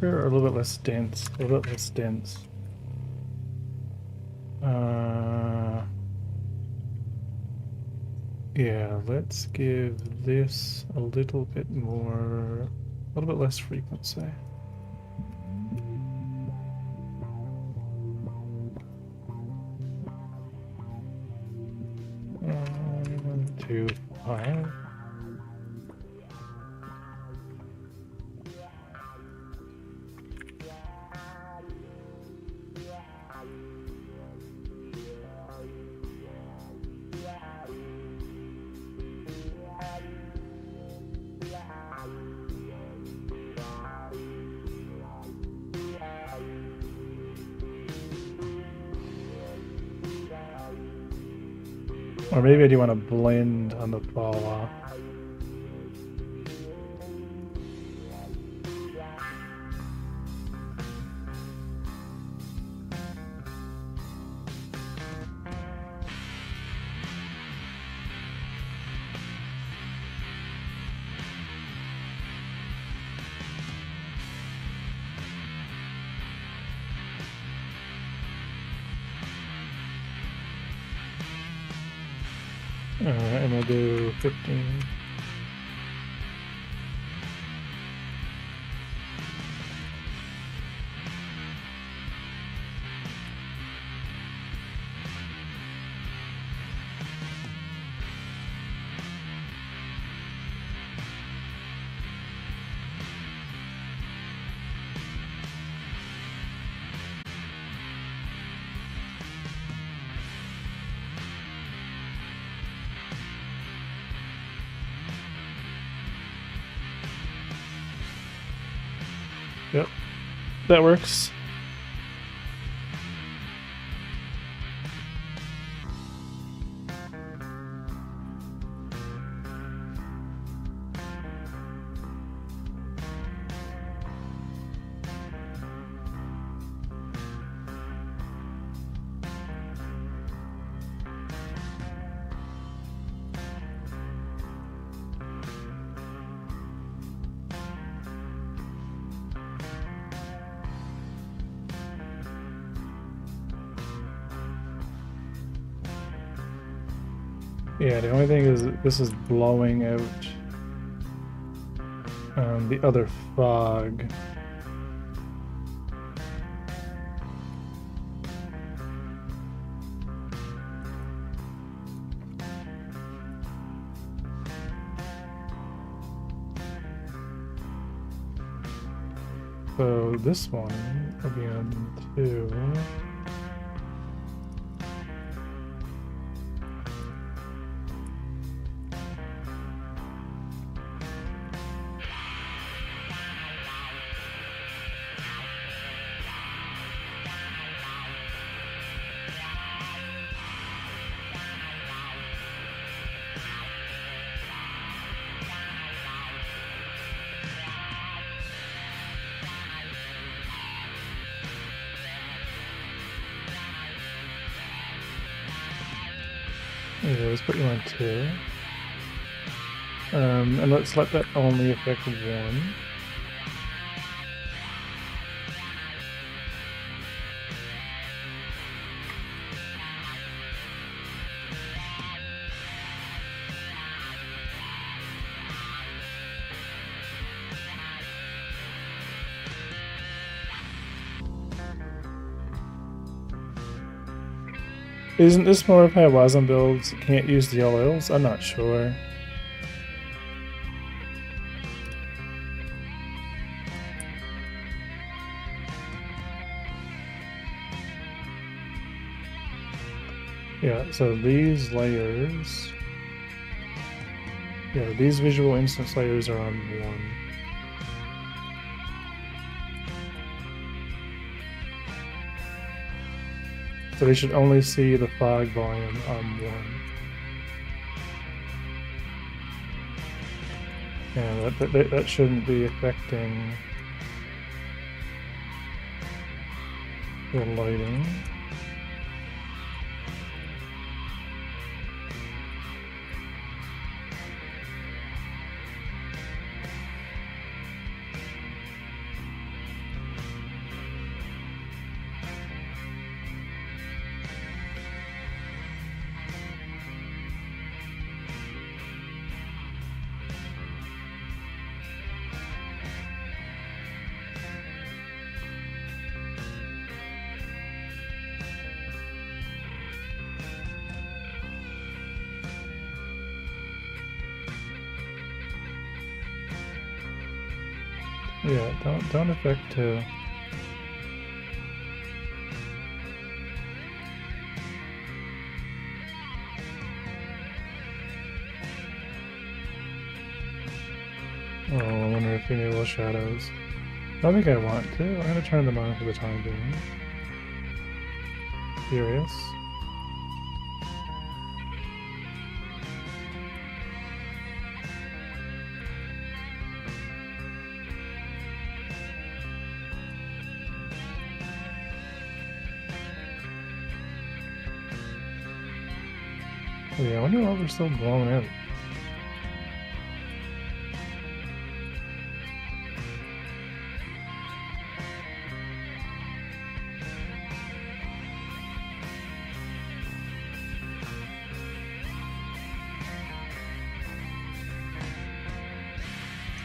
darker or a little bit less dense? A little bit less dense. Yeah, let's give this a little bit more, a little bit less frequency. Two, 5. Or maybe I do want to blend on the fall off. Alright, I'm gonna do 15. Yep, that works. Yeah, the only thing is this is blowing out the other fog. So this one will be on 2. Yeah, let's put you on 2. And let's let that only affect 1. Isn't this more of how Wasm builds can't use the oils? I'm not sure. Yeah, so these layers... Yeah, these visual instance layers are on 1. So they should only see the fog volume on 1. Yeah, that shouldn't be affecting the lighting. Yeah, don't affect Oh, I wonder if we enable shadows. I don't think I want to. I'm gonna turn them on for the time being. Curious. Oh, yeah, I wonder why we're still blowing out.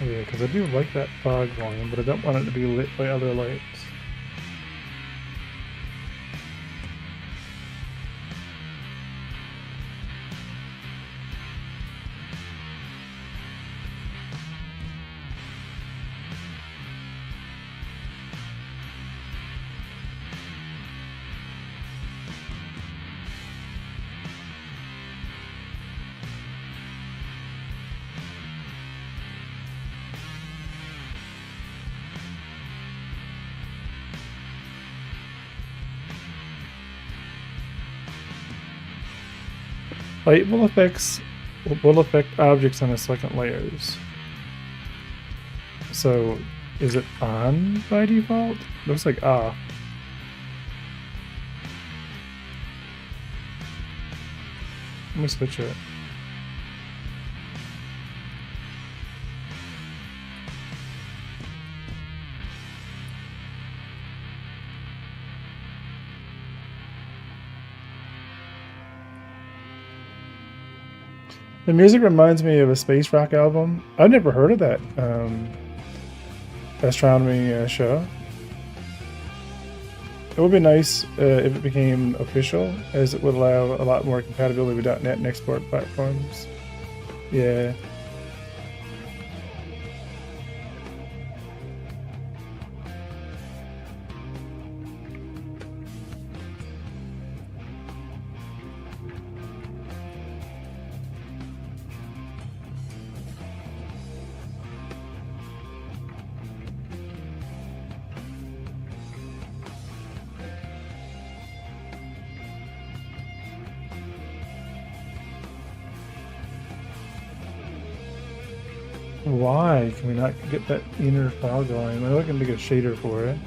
Oh, yeah, because I do like that fog volume, but I don't want it to be lit by other lights. Light will affect objects on the second layers. So, is it on by default? Looks like off. Let me switch it. The music reminds me of a space rock album. I've never heard of that astronomy show. It would be nice if it became official, as it would allow a lot more compatibility with .NET and export platforms. Yeah. Why can we not get that inner fog line? I'm looking to get a shader for it.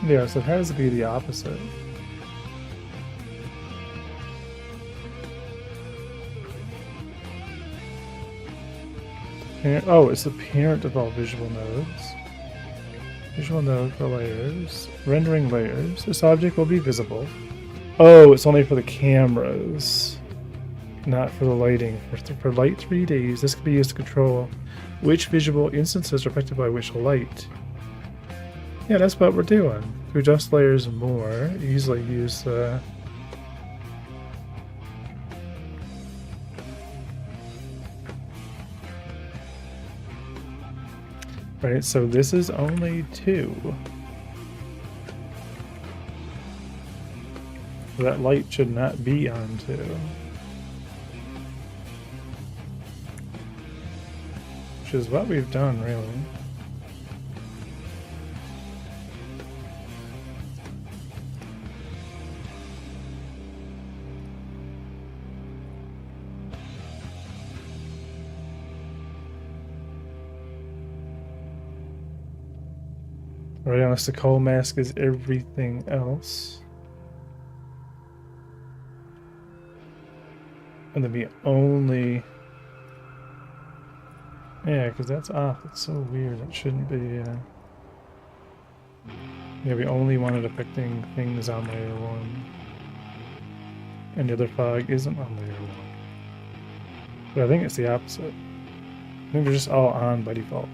Yeah, so it has to be the opposite. Oh, it's the parent of all visual nodes. Visual node for layers. Rendering layers. This object will be visible. Oh, it's only for the cameras. Not for the lighting. For light 3Ds, this can be used to control which visual instances are affected by which light. Yeah, that's what we're doing. To adjust layers more, easily use Right, so this is only 2. So that light should not be on 2. Which is what we've done, really. Right, unless the coal mask is everything else. And then we only... Yeah, because that's off. It's so weird. It shouldn't be... Yeah, we only wanted affecting things on layer 1. And the other fog isn't on layer 1. But I think it's the opposite. I think they're just all on by default.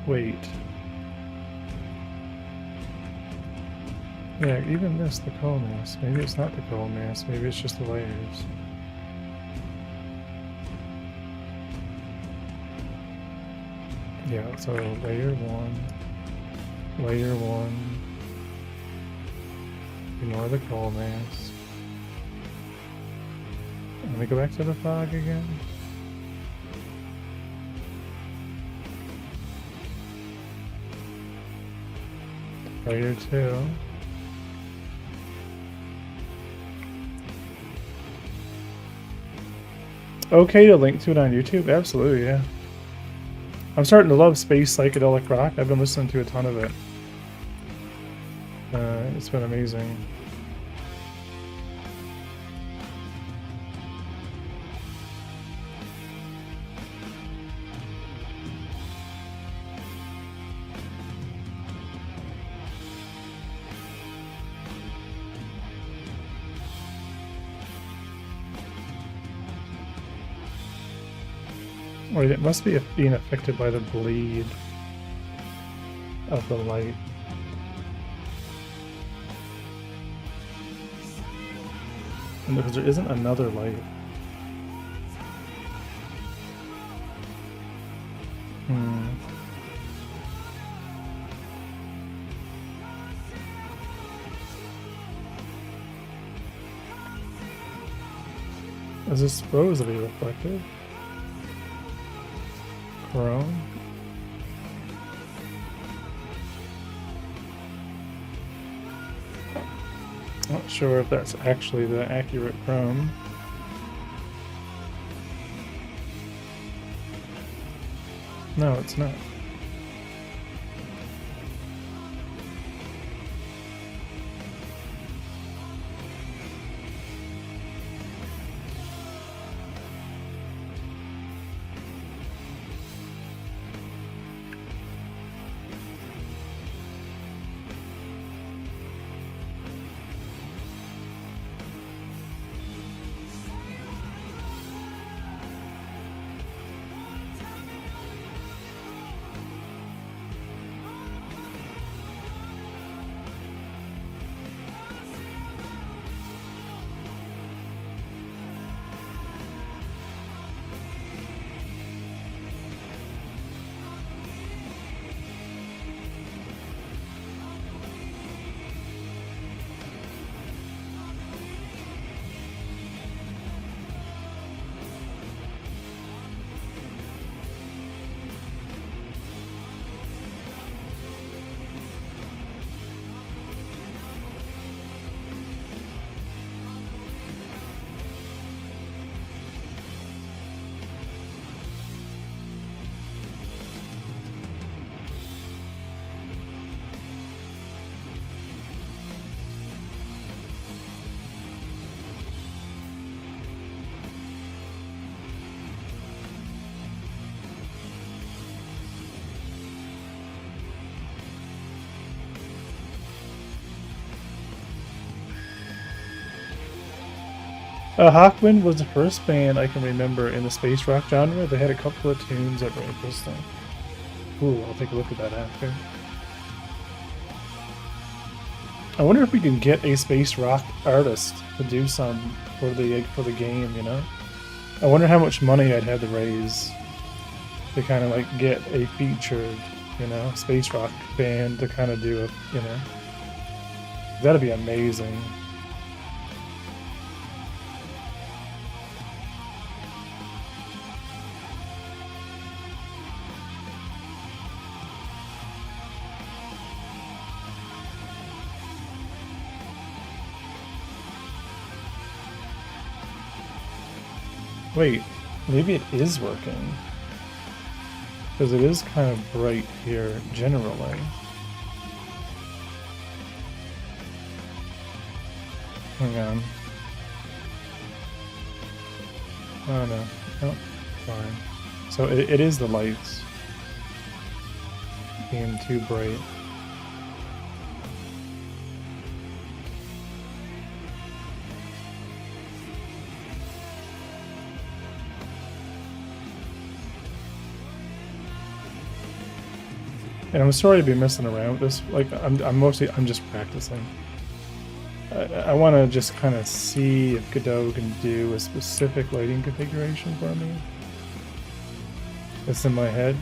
Wait. Yeah, even this, the coal mass. Maybe it's not the coal mass, maybe it's just the layers. Yeah, so layer 1, layer 1, ignore the coal mass. Let me go back to the fog again. Layer 2. Okay to link to it on YouTube? Absolutely, yeah. I'm starting to love space psychedelic rock. I've been listening to a ton of it. It's been amazing. Wait, it must be being affected by the bleed of the light. And because there isn't another light. Is this supposedly reflective? Chrome? Not sure if that's actually the accurate chrome. No, it's not. Hawkwind was the first band I can remember in the space rock genre. They had a couple of tunes that were interesting. Ooh, I'll take a look at that after. I wonder if we can get a space rock artist to do some for the game, you know? I wonder how much money I'd have to raise to kind of like get a featured, you know, space rock band to kind of do it, you know? That'd be amazing. Wait, maybe it is working. Because it is kind of bright here, generally. Hang on. Oh no. Oh, fine. So it is the lights being too bright. And I'm sorry to be messing around with this. Like I'm just practicing. I want to just kind of see if Godot can do a specific lighting configuration for me. That's in my head.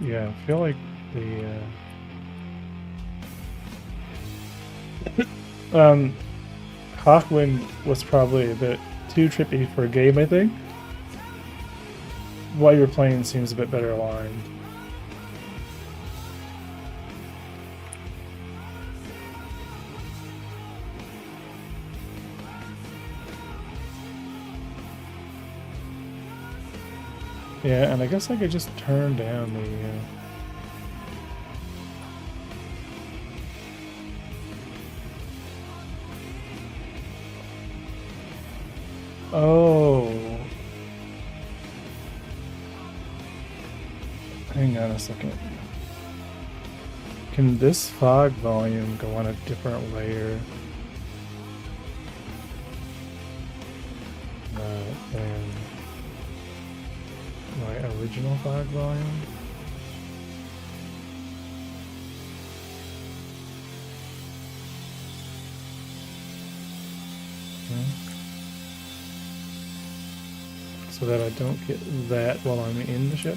Yeah, I feel like the Hawkwind was probably a bit too trippy for a game, I think. What you're playing seems a bit better aligned. Yeah, and I guess I could just turn down the... Oh. Hang on a second. Can this fog volume go on a different layer than my original fog volume? So that I don't get that while I'm in the ship.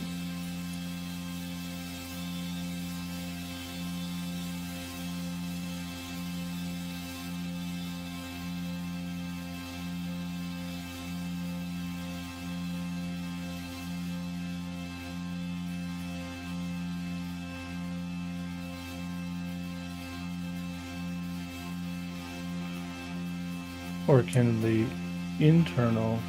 Or can the internal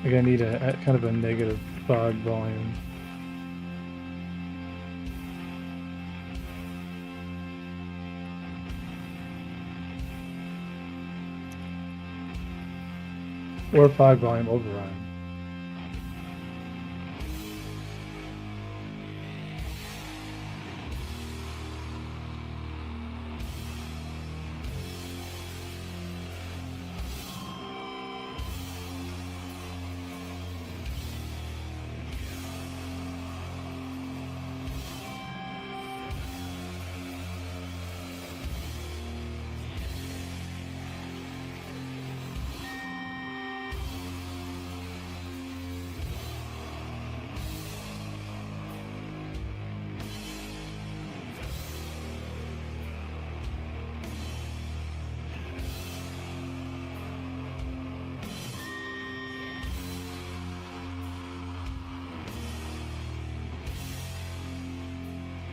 I need a kind of a negative fog volume. Or fog volume override.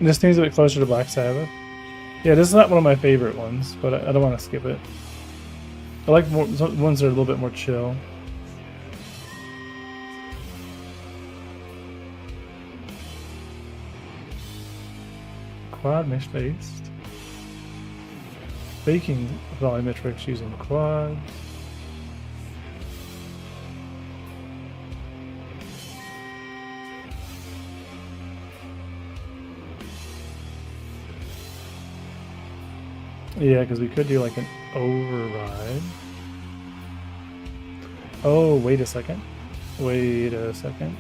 This seems a bit closer to Black Sabbath. Yeah, this is not one of my favorite ones, but I don't want to skip it. I like more ones that are a little bit more chill. Quad mesh based. Baking volumetrics using quad. Yeah, because we could do like an override. Oh, wait a second. Wait a second.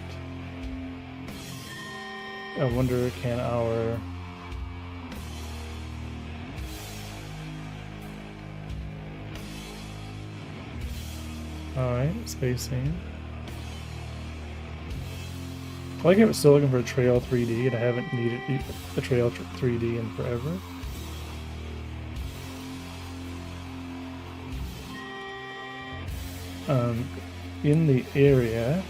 I wonder, can our... Alright, spacing. I like I'm still looking for a Trail 3D, and I haven't needed a Trail 3D in forever. In the area,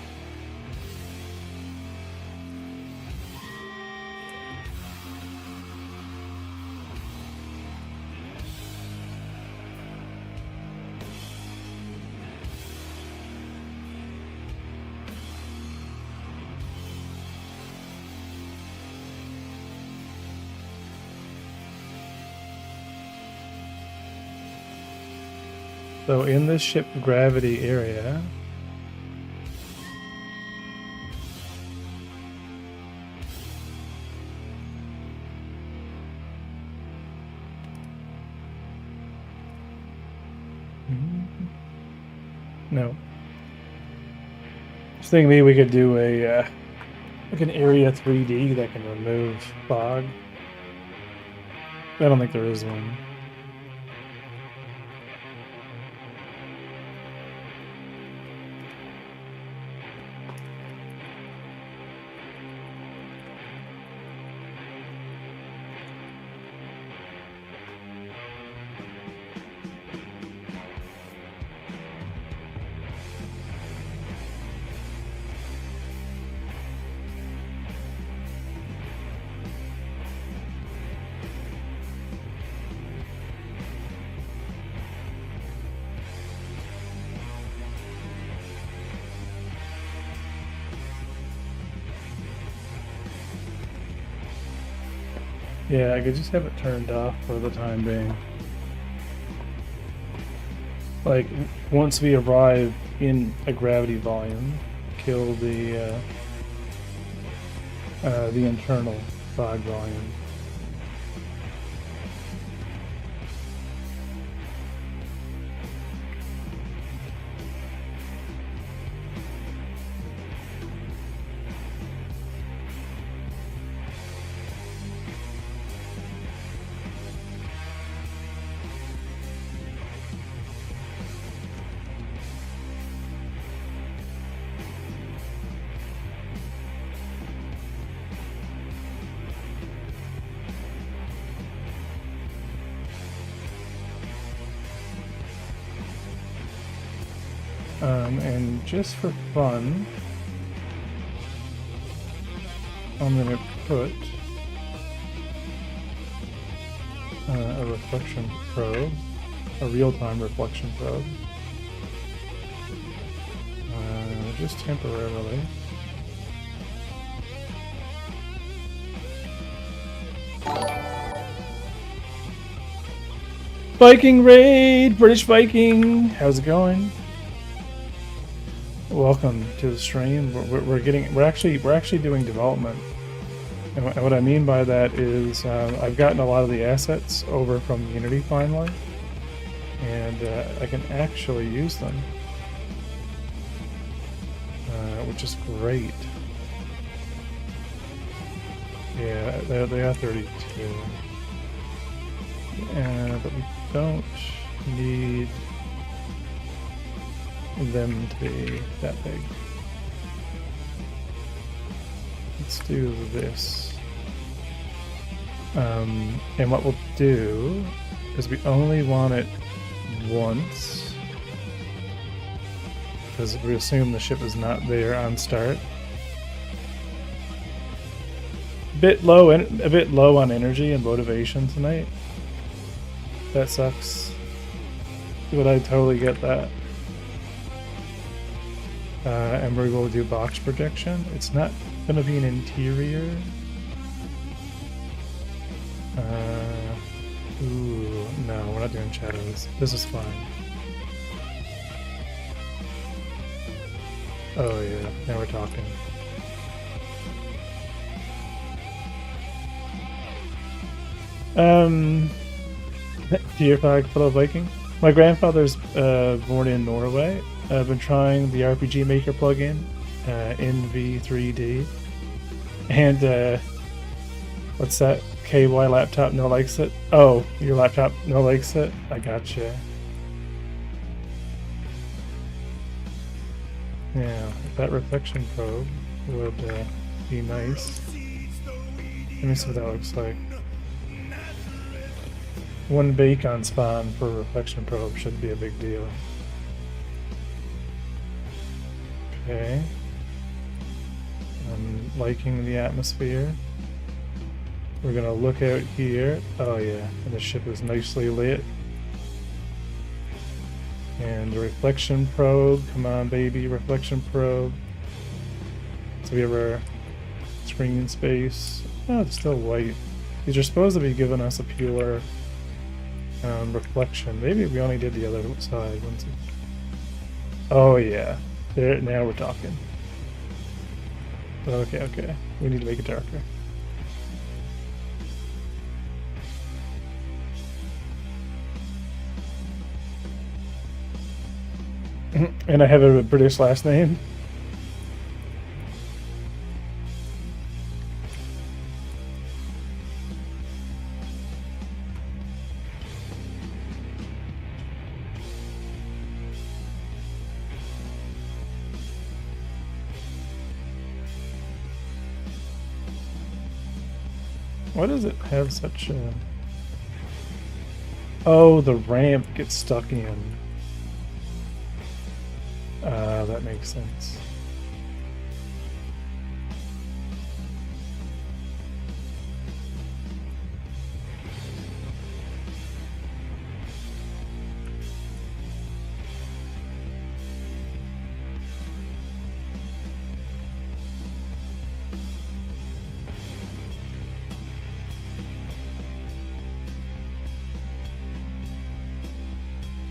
so in this ship gravity area, No. Just thinking maybe we could do a like an area 3D that can remove fog. I don't think there is one. Yeah, I could just have it turned off for the time being. Like, once we arrive in a gravity volume, kill the internal fog volume. And just for fun, I'm gonna put a reflection probe, a real-time reflection probe, just temporarily. Viking raid, British Viking, how's it going? Welcome to the stream. We're actually doing development, and what I mean by that is I've gotten a lot of the assets over from Unity finally, and I can actually use them, which is great. Yeah, they are 32, but we don't need them to be that big. Let's do this. And what we'll do is we only want it once, because we assume the ship is not there on start. A bit low on energy and motivation tonight. That sucks. But I totally get that. And we're going to do box projection. It's not going to be an interior. Ooh, no, we're not doing shadows. This is fine. Oh yeah, now we're talking. Dear fellow Viking. My grandfather's born in Norway. I've been trying the RPG Maker plugin in V3D, and what's that? KY laptop no likes it. Oh, your laptop no likes it. I gotcha. Yeah, that reflection probe would be nice. Let me see what that looks like. 1 bacon spawn for reflection probe should be a big deal. Okay. I'm liking the atmosphere. We're gonna look out here. Oh yeah, and the ship is nicely lit. And the reflection probe. Come on, baby, reflection probe. So we have our screen space. Oh, it's still white. These are supposed to be giving us a pure reflection. Maybe we only did the other side. Oh yeah. There, now we're talking. Okay. We need to make it darker. And I have a British last name. Why does it have such a... Oh, the ramp gets stuck in. That makes sense.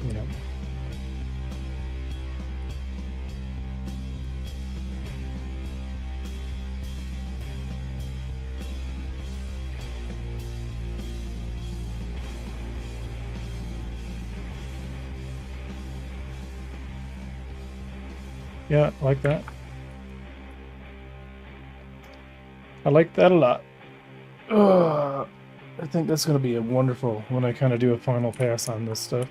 Yeah. Yeah, I like that. I like that a lot. I think that's going to be a wonderful when I kind of do a final pass on this stuff.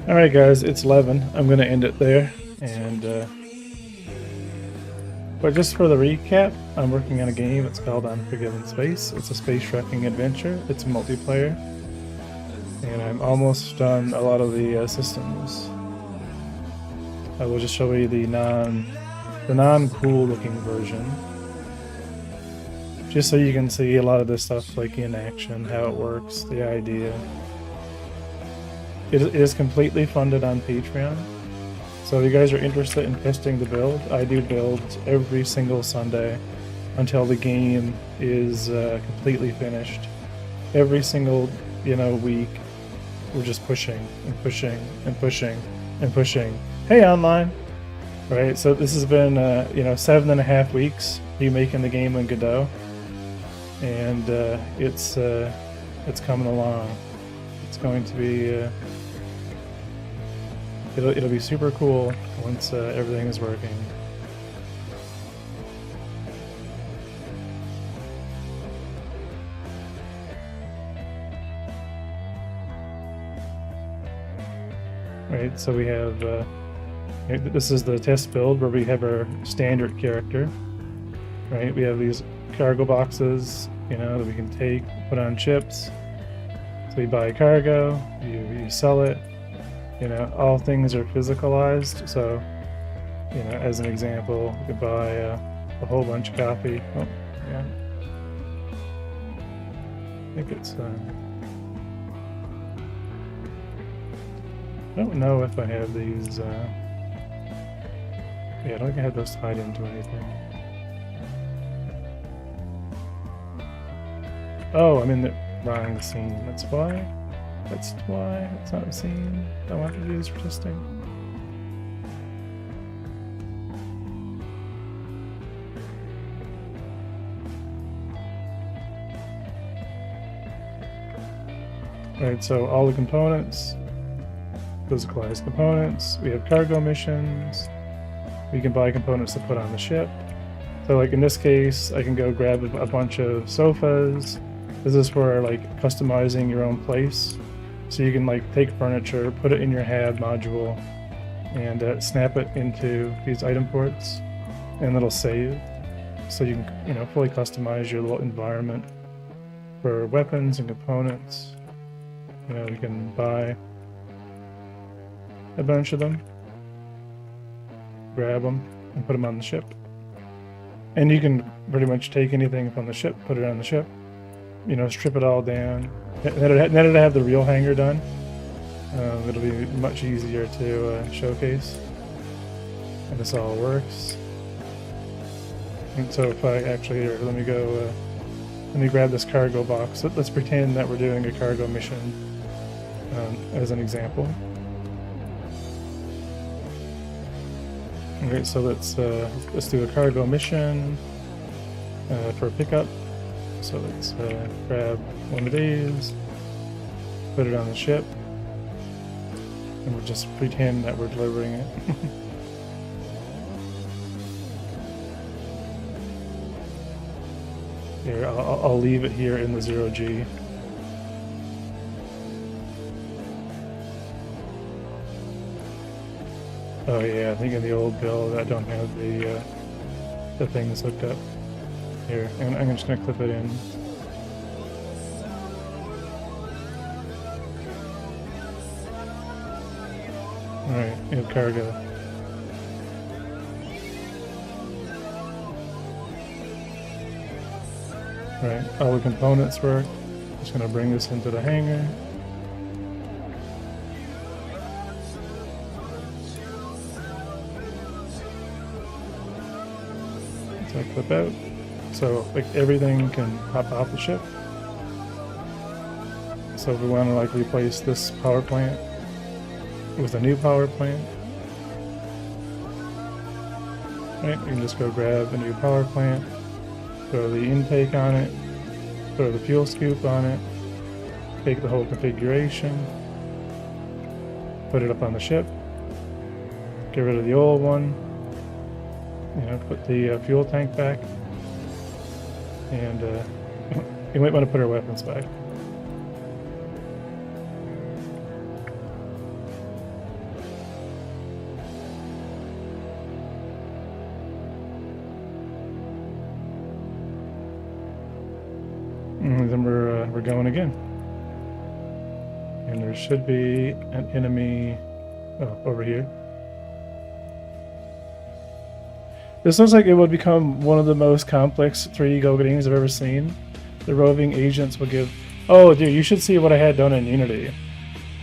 Alright guys, it's 11. I'm going to end it there. And but just for the recap, I'm working on a game. It's called Unforgiven Space. It's a space trekking adventure. It's multiplayer. And I'm almost done a lot of the systems. I will just show you the non-cool looking version. Just so you can see a lot of this stuff like in action, how it works, the idea. It is completely funded on Patreon. So if you guys are interested in testing the build, I do builds every single Sunday until the game is completely finished. Every single, week, we're just pushing and pushing and pushing and pushing. Hey, online! Right, so this has been, 7.5 weeks remaking the game in Godot. And it's coming along. It's going to be... It'll be super cool once everything is working. Right, so we have this is the test build where we have our standard character. Right, we have these cargo boxes, that we can take, put on ships. So you buy cargo, you sell it. All things are physicalized, so, as an example, you could buy a whole bunch of coffee. Oh, yeah. I think it's, I don't know if I have these, yeah, I don't think I have those tied into anything. Oh, I'm in the wrong scene, that's why. That's why it's not a scene I want to use for testing. Alright, so all the components, physicalized components, we have cargo missions, we can buy components to put on the ship. So like in this case, I can go grab a bunch of sofas. This is for like customizing your own place. So you can like take furniture, put it in your HAD module, and snap it into these item ports, and it'll save. So you can, fully customize your little environment. for weapons and components. You know, we can buy a bunch of them, grab them, and put them on the ship. And you can pretty much take anything from the ship, put it on the ship, you know, strip it all down. Then it'll have the real hangar done. It'll be much easier to showcase. And this all works. And so if I actually, here, let me go, let me grab this cargo box. Let's pretend that we're doing a cargo mission as an example. Okay, so let's do a cargo mission for a pickup. So let's grab one of these, put it on the ship, and we'll just pretend that we're delivering it. Here, I'll leave it here in the 0G. Oh yeah, I think in the old build I don't have the things hooked up. Here, and I'm just gonna clip it in. Alright, you have cargo. Right, all the components work. Just gonna bring this into the hangar. So I clip out. So like everything can pop off the ship. So if we want to like replace this power plant with a new power plant, right? You can just go grab a new power plant, throw the intake on it, throw the fuel scoop on it, take the whole configuration, put it up on the ship, get rid of the old one, you know, put the fuel tank back, and you might want to put our weapons back. And then we're going again. And there should be an enemy over here. This looks like it would become one of the most complex 3D Go games I've ever seen. The roving agents will give... Oh, dude, you should see what I had done in Unity.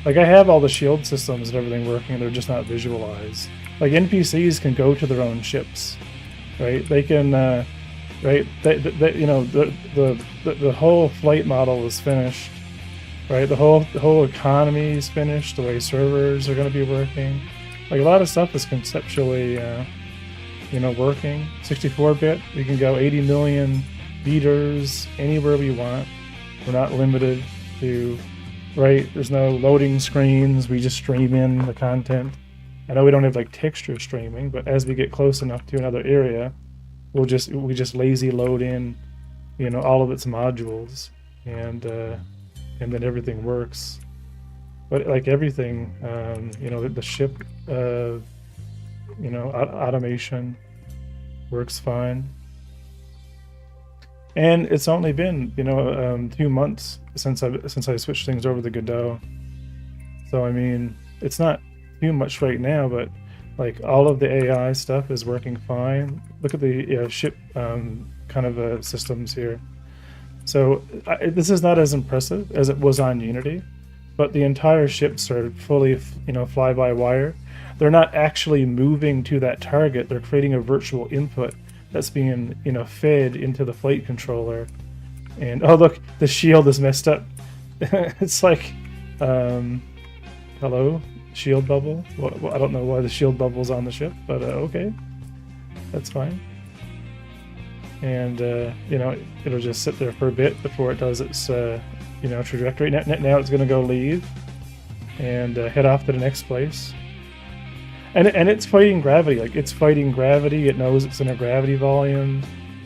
Like, I have all the shield systems and everything working, they're just not visualized. Like, NPCs can go to their own ships, right? They can, right? You know, the whole flight model is finished, right? The whole economy is finished. The way servers are going to be working, like a lot of stuff is conceptually, you know, working. 64-bit, we can go 80 million meters anywhere we want. We're not limited to, right? There's no loading screens. We just stream in the content. I know we don't have like texture streaming, but as we get close enough to another area, we just lazy load in, you know, all of its modules, and then everything works. But like everything, you know, the ship, you know, automation works fine. And it's only been, you know, 2 months since I switched things over to Godot. So I mean, it's not too much right now, but like all of the AI stuff is working fine. Look at the ship kind of systems here. So this is not as impressive as it was on Unity, but the entire ships are fully, you know, fly-by-wire. They're not actually moving to that target. They're creating a virtual input that's being, you know, fed into the flight controller. And oh look, the shield is messed up. It's like, hello, shield bubble. Well, I don't know why the shield bubble's on the ship, but okay, that's fine. And you know, it'll just sit there for a bit before it does its, you know, trajectory. Now it's going to go leave and head off to the next place. And it's fighting gravity. Like, it's fighting gravity. It knows it's in a gravity volume.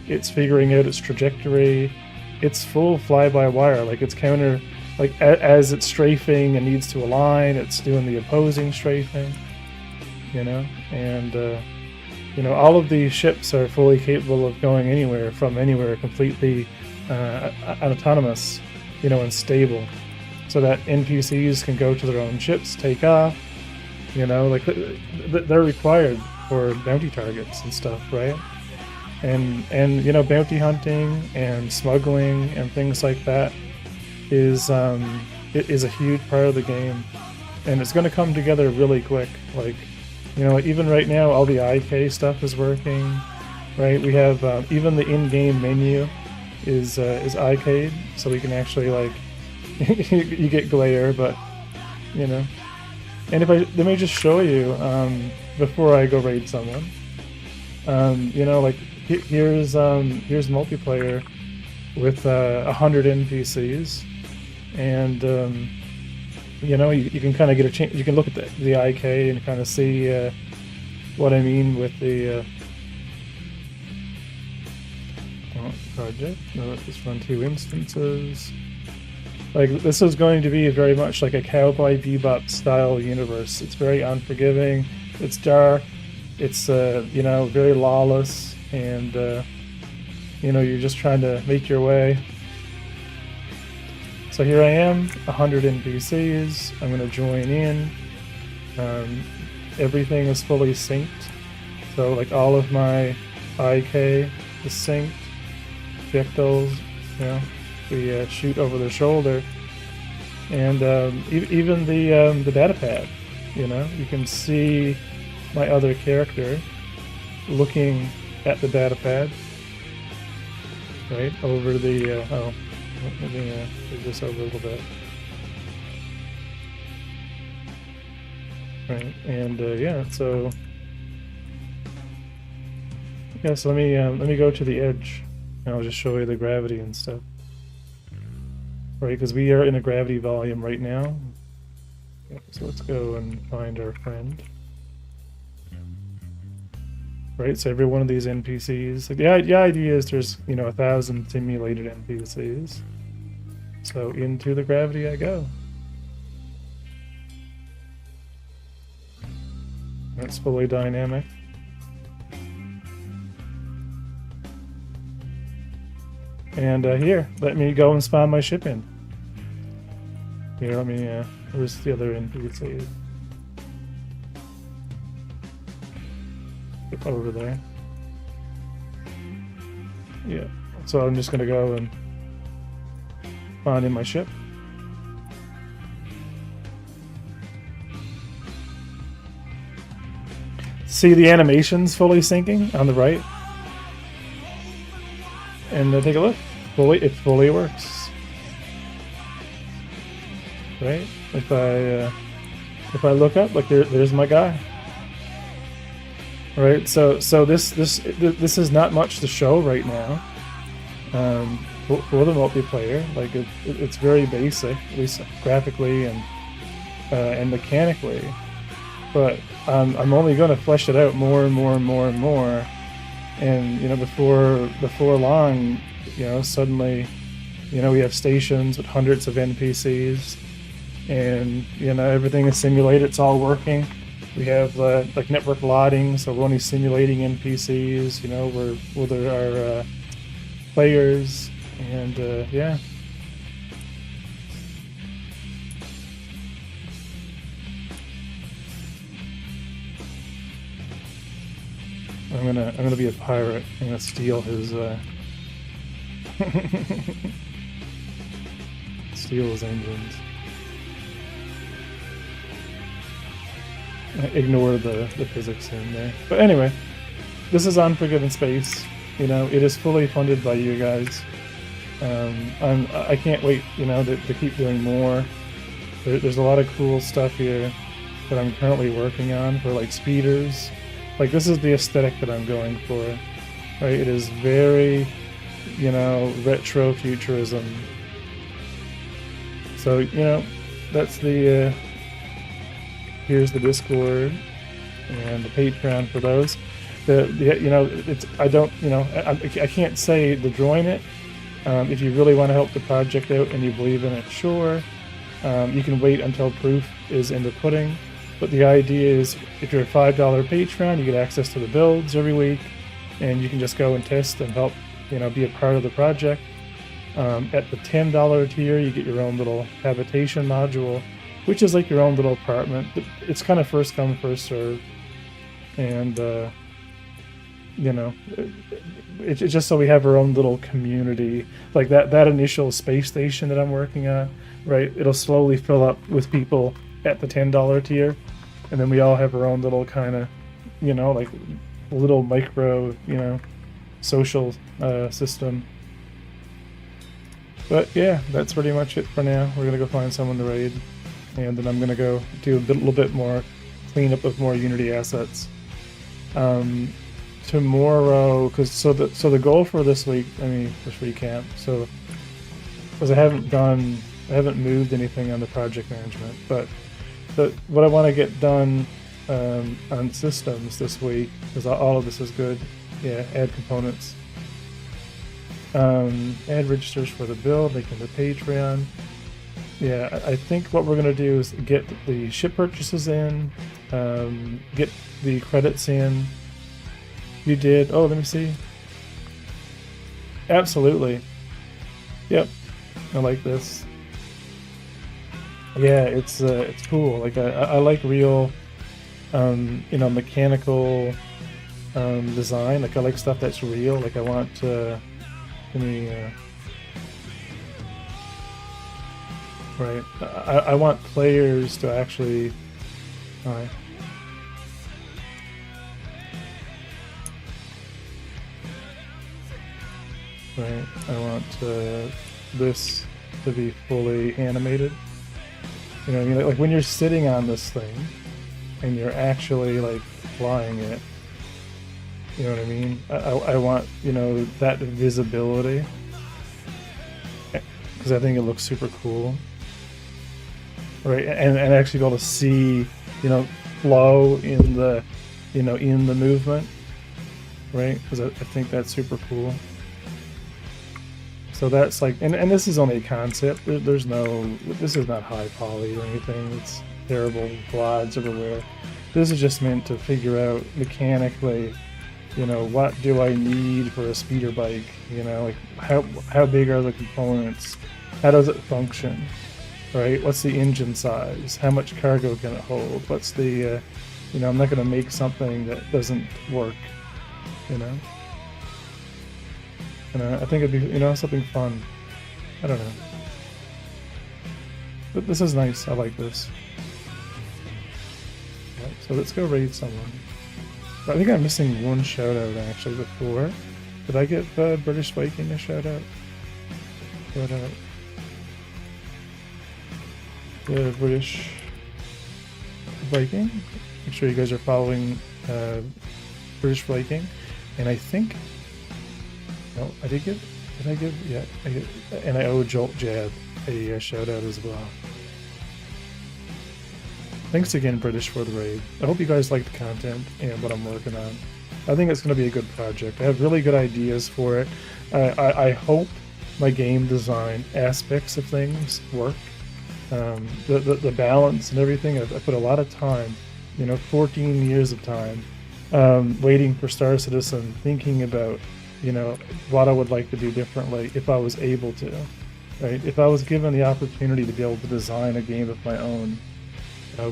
It's figuring out its trajectory. It's full fly-by-wire. Like, it's counter... Like, as it's strafing and needs to align, it's doing the opposing strafing, you know? And, you know, all of these ships are fully capable of going anywhere, from anywhere, completely autonomous, and stable, so that NPCs can go to their own ships, take off. Like they're required for bounty targets and stuff, right? And bounty hunting and smuggling and things like that is it is a huge part of the game, and it's going to come together really quick. Like, even right now, all the IK stuff is working, right? We have even the in-game menu is IK'd, so we can actually, like, you get glare, but And let me just show you before I go raid someone. Like here's multiplayer with 100 NPCs, and you can kind of get a chance. You can look at the IK and kind of see what I mean with the project. No, let's just run 2 instances. Like, this is going to be very much like a Cowboy Bebop style universe. It's very unforgiving, it's dark, it's very lawless, and you're just trying to make your way. So here I am, 100 NPCs. I'm going to join in. Everything is fully synced, so like all of my IK is synced. Projectiles, we shoot over the shoulder, and even the data pad. You can see my other character looking at the data pad, right over the. Let me move this over a little bit. Right, and so let me go to the edge, and I'll just show you the gravity and stuff. Right, because we are in a gravity volume right now. So let's go and find our friend. Right, so every one of these NPCs, like the idea is there's 1,000 simulated NPCs. So into the gravity I go. That's fully dynamic. And here, let me go and spawn my ship in. Here, let me, where's the other NPC? Over there. Yeah, so I'm just gonna go and spawn in my ship. See the animations fully syncing on the right? And take a look. It fully works. Right? If I look up, like there's my guy. Right? So this is not much to show right now. For the multiplayer, like it's very basic, at least graphically and mechanically. But I'm only going to flesh it out more and more and more and more. And before long, suddenly, we have stations with hundreds of NPCs, and everything is simulated. It's all working. We have like network lotting, so we're only simulating NPCs. Where there are players, and yeah. I'm gonna be a pirate. I'm gonna steal his steal his engines. Ignore the physics in there. But anyway, this is Unforgiven Space. It is fully funded by you guys. I can't wait, to keep doing more. There's a lot of cool stuff here that I'm currently working on for like speeders. Like, this is the aesthetic that I'm going for, right? It is very, retro futurism. So, that's the, here's the Discord and the Patreon for those. I can't say to join it. If you really want to help the project out and you believe in it, sure. You can wait until proof is in the pudding. But the idea is, if you're a $5 Patreon, you get access to the builds every week, and you can just go and test and help, be a part of the project. At the $10 tier, you get your own little habitation module, which is like your own little apartment. It's kind of first come, first serve. And, you know, it's just so we have our own little community. Like that initial space station that I'm working on, right? It'll slowly fill up with people at the $10 tier. And then we all have our own little kind of, you know, like little micro, you know, social system. But yeah, that's pretty much it for now. We're gonna go find someone to raid, and then I'm gonna go do a little bit more cleanup of more Unity assets. Tomorrow, so the goal for this week, let me just recap. So, because I haven't moved anything on the project management, but what I want to get done on systems this week, because all of this is good. Yeah, add components. Add registers for the build, make them the Patreon. Yeah, I think what we're gonna do is get the ship purchases in, get the credits in. You did. Oh, let me see. Absolutely. Yep. I like this. Yeah, it's cool. Like I like real, you know, mechanical design. Like I like stuff that's real. Like I want to. Let me. Right. I want players to actually. All right. Right. I want this to be fully animated. You know what I mean? Like when you're sitting on this thing and you're actually like flying it, you know what I mean? I want, you know, that visibility, because I think it looks super cool. Right, and actually be able to see, you know, flow in the, you know, in the movement, right? Because I think that's super cool. So that's like, and this is only a concept. There's no, this is not high poly or anything. It's terrible quads everywhere. This is just meant to figure out mechanically, you know, what do I need for a speeder bike? You know, like how big are the components? How does it function? Right? What's the engine size? How much cargo can it hold? What's the, you know, I'm not going to make something that doesn't work, you know? And I think it'd be, you know, something fun. I don't know. But this is nice. I like this. Right, so let's go raid someone. I think I'm missing one shout out actually before. Did I give British Viking a shout out? Shout out. The British Viking. Make sure you guys are following British Viking. And I think, no, I did give, yeah, and I owe Jolt Jab a shout out as well. Thanks again, British, for the raid. I hope you guys like the content and what I'm working on. I think it's going to be a good project. I have really good ideas for it. I hope my game design aspects of things work. The balance and everything, I put a lot of time, you know, 14 years of time, waiting for Star Citizen, thinking about, you know, what I would like to do differently if I was able to, right? If I was given the opportunity to be able to design a game of my own,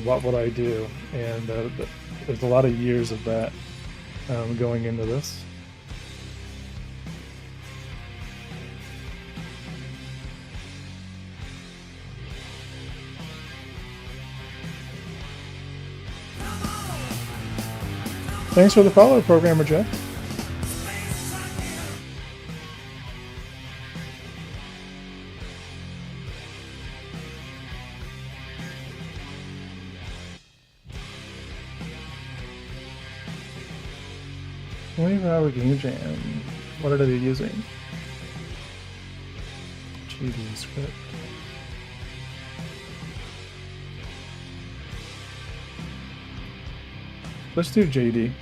what would I do? And there's a lot of years of that going into this. Thanks for the follow, Programmer Jeff. Our game jam. What are they using? GD script. Let's do JD.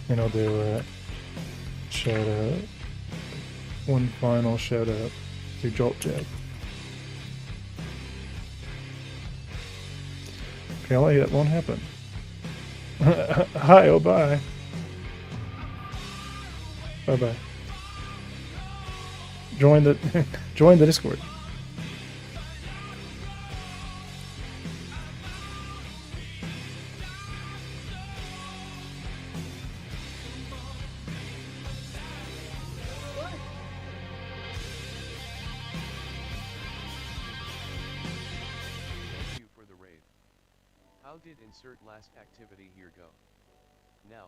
And I'll do shout out. One final shout out to Jolt Jab. Apparently that won't happen. Hi, oh bye. Bye bye. Join the join the Discord. How did insert last activity here go? Now,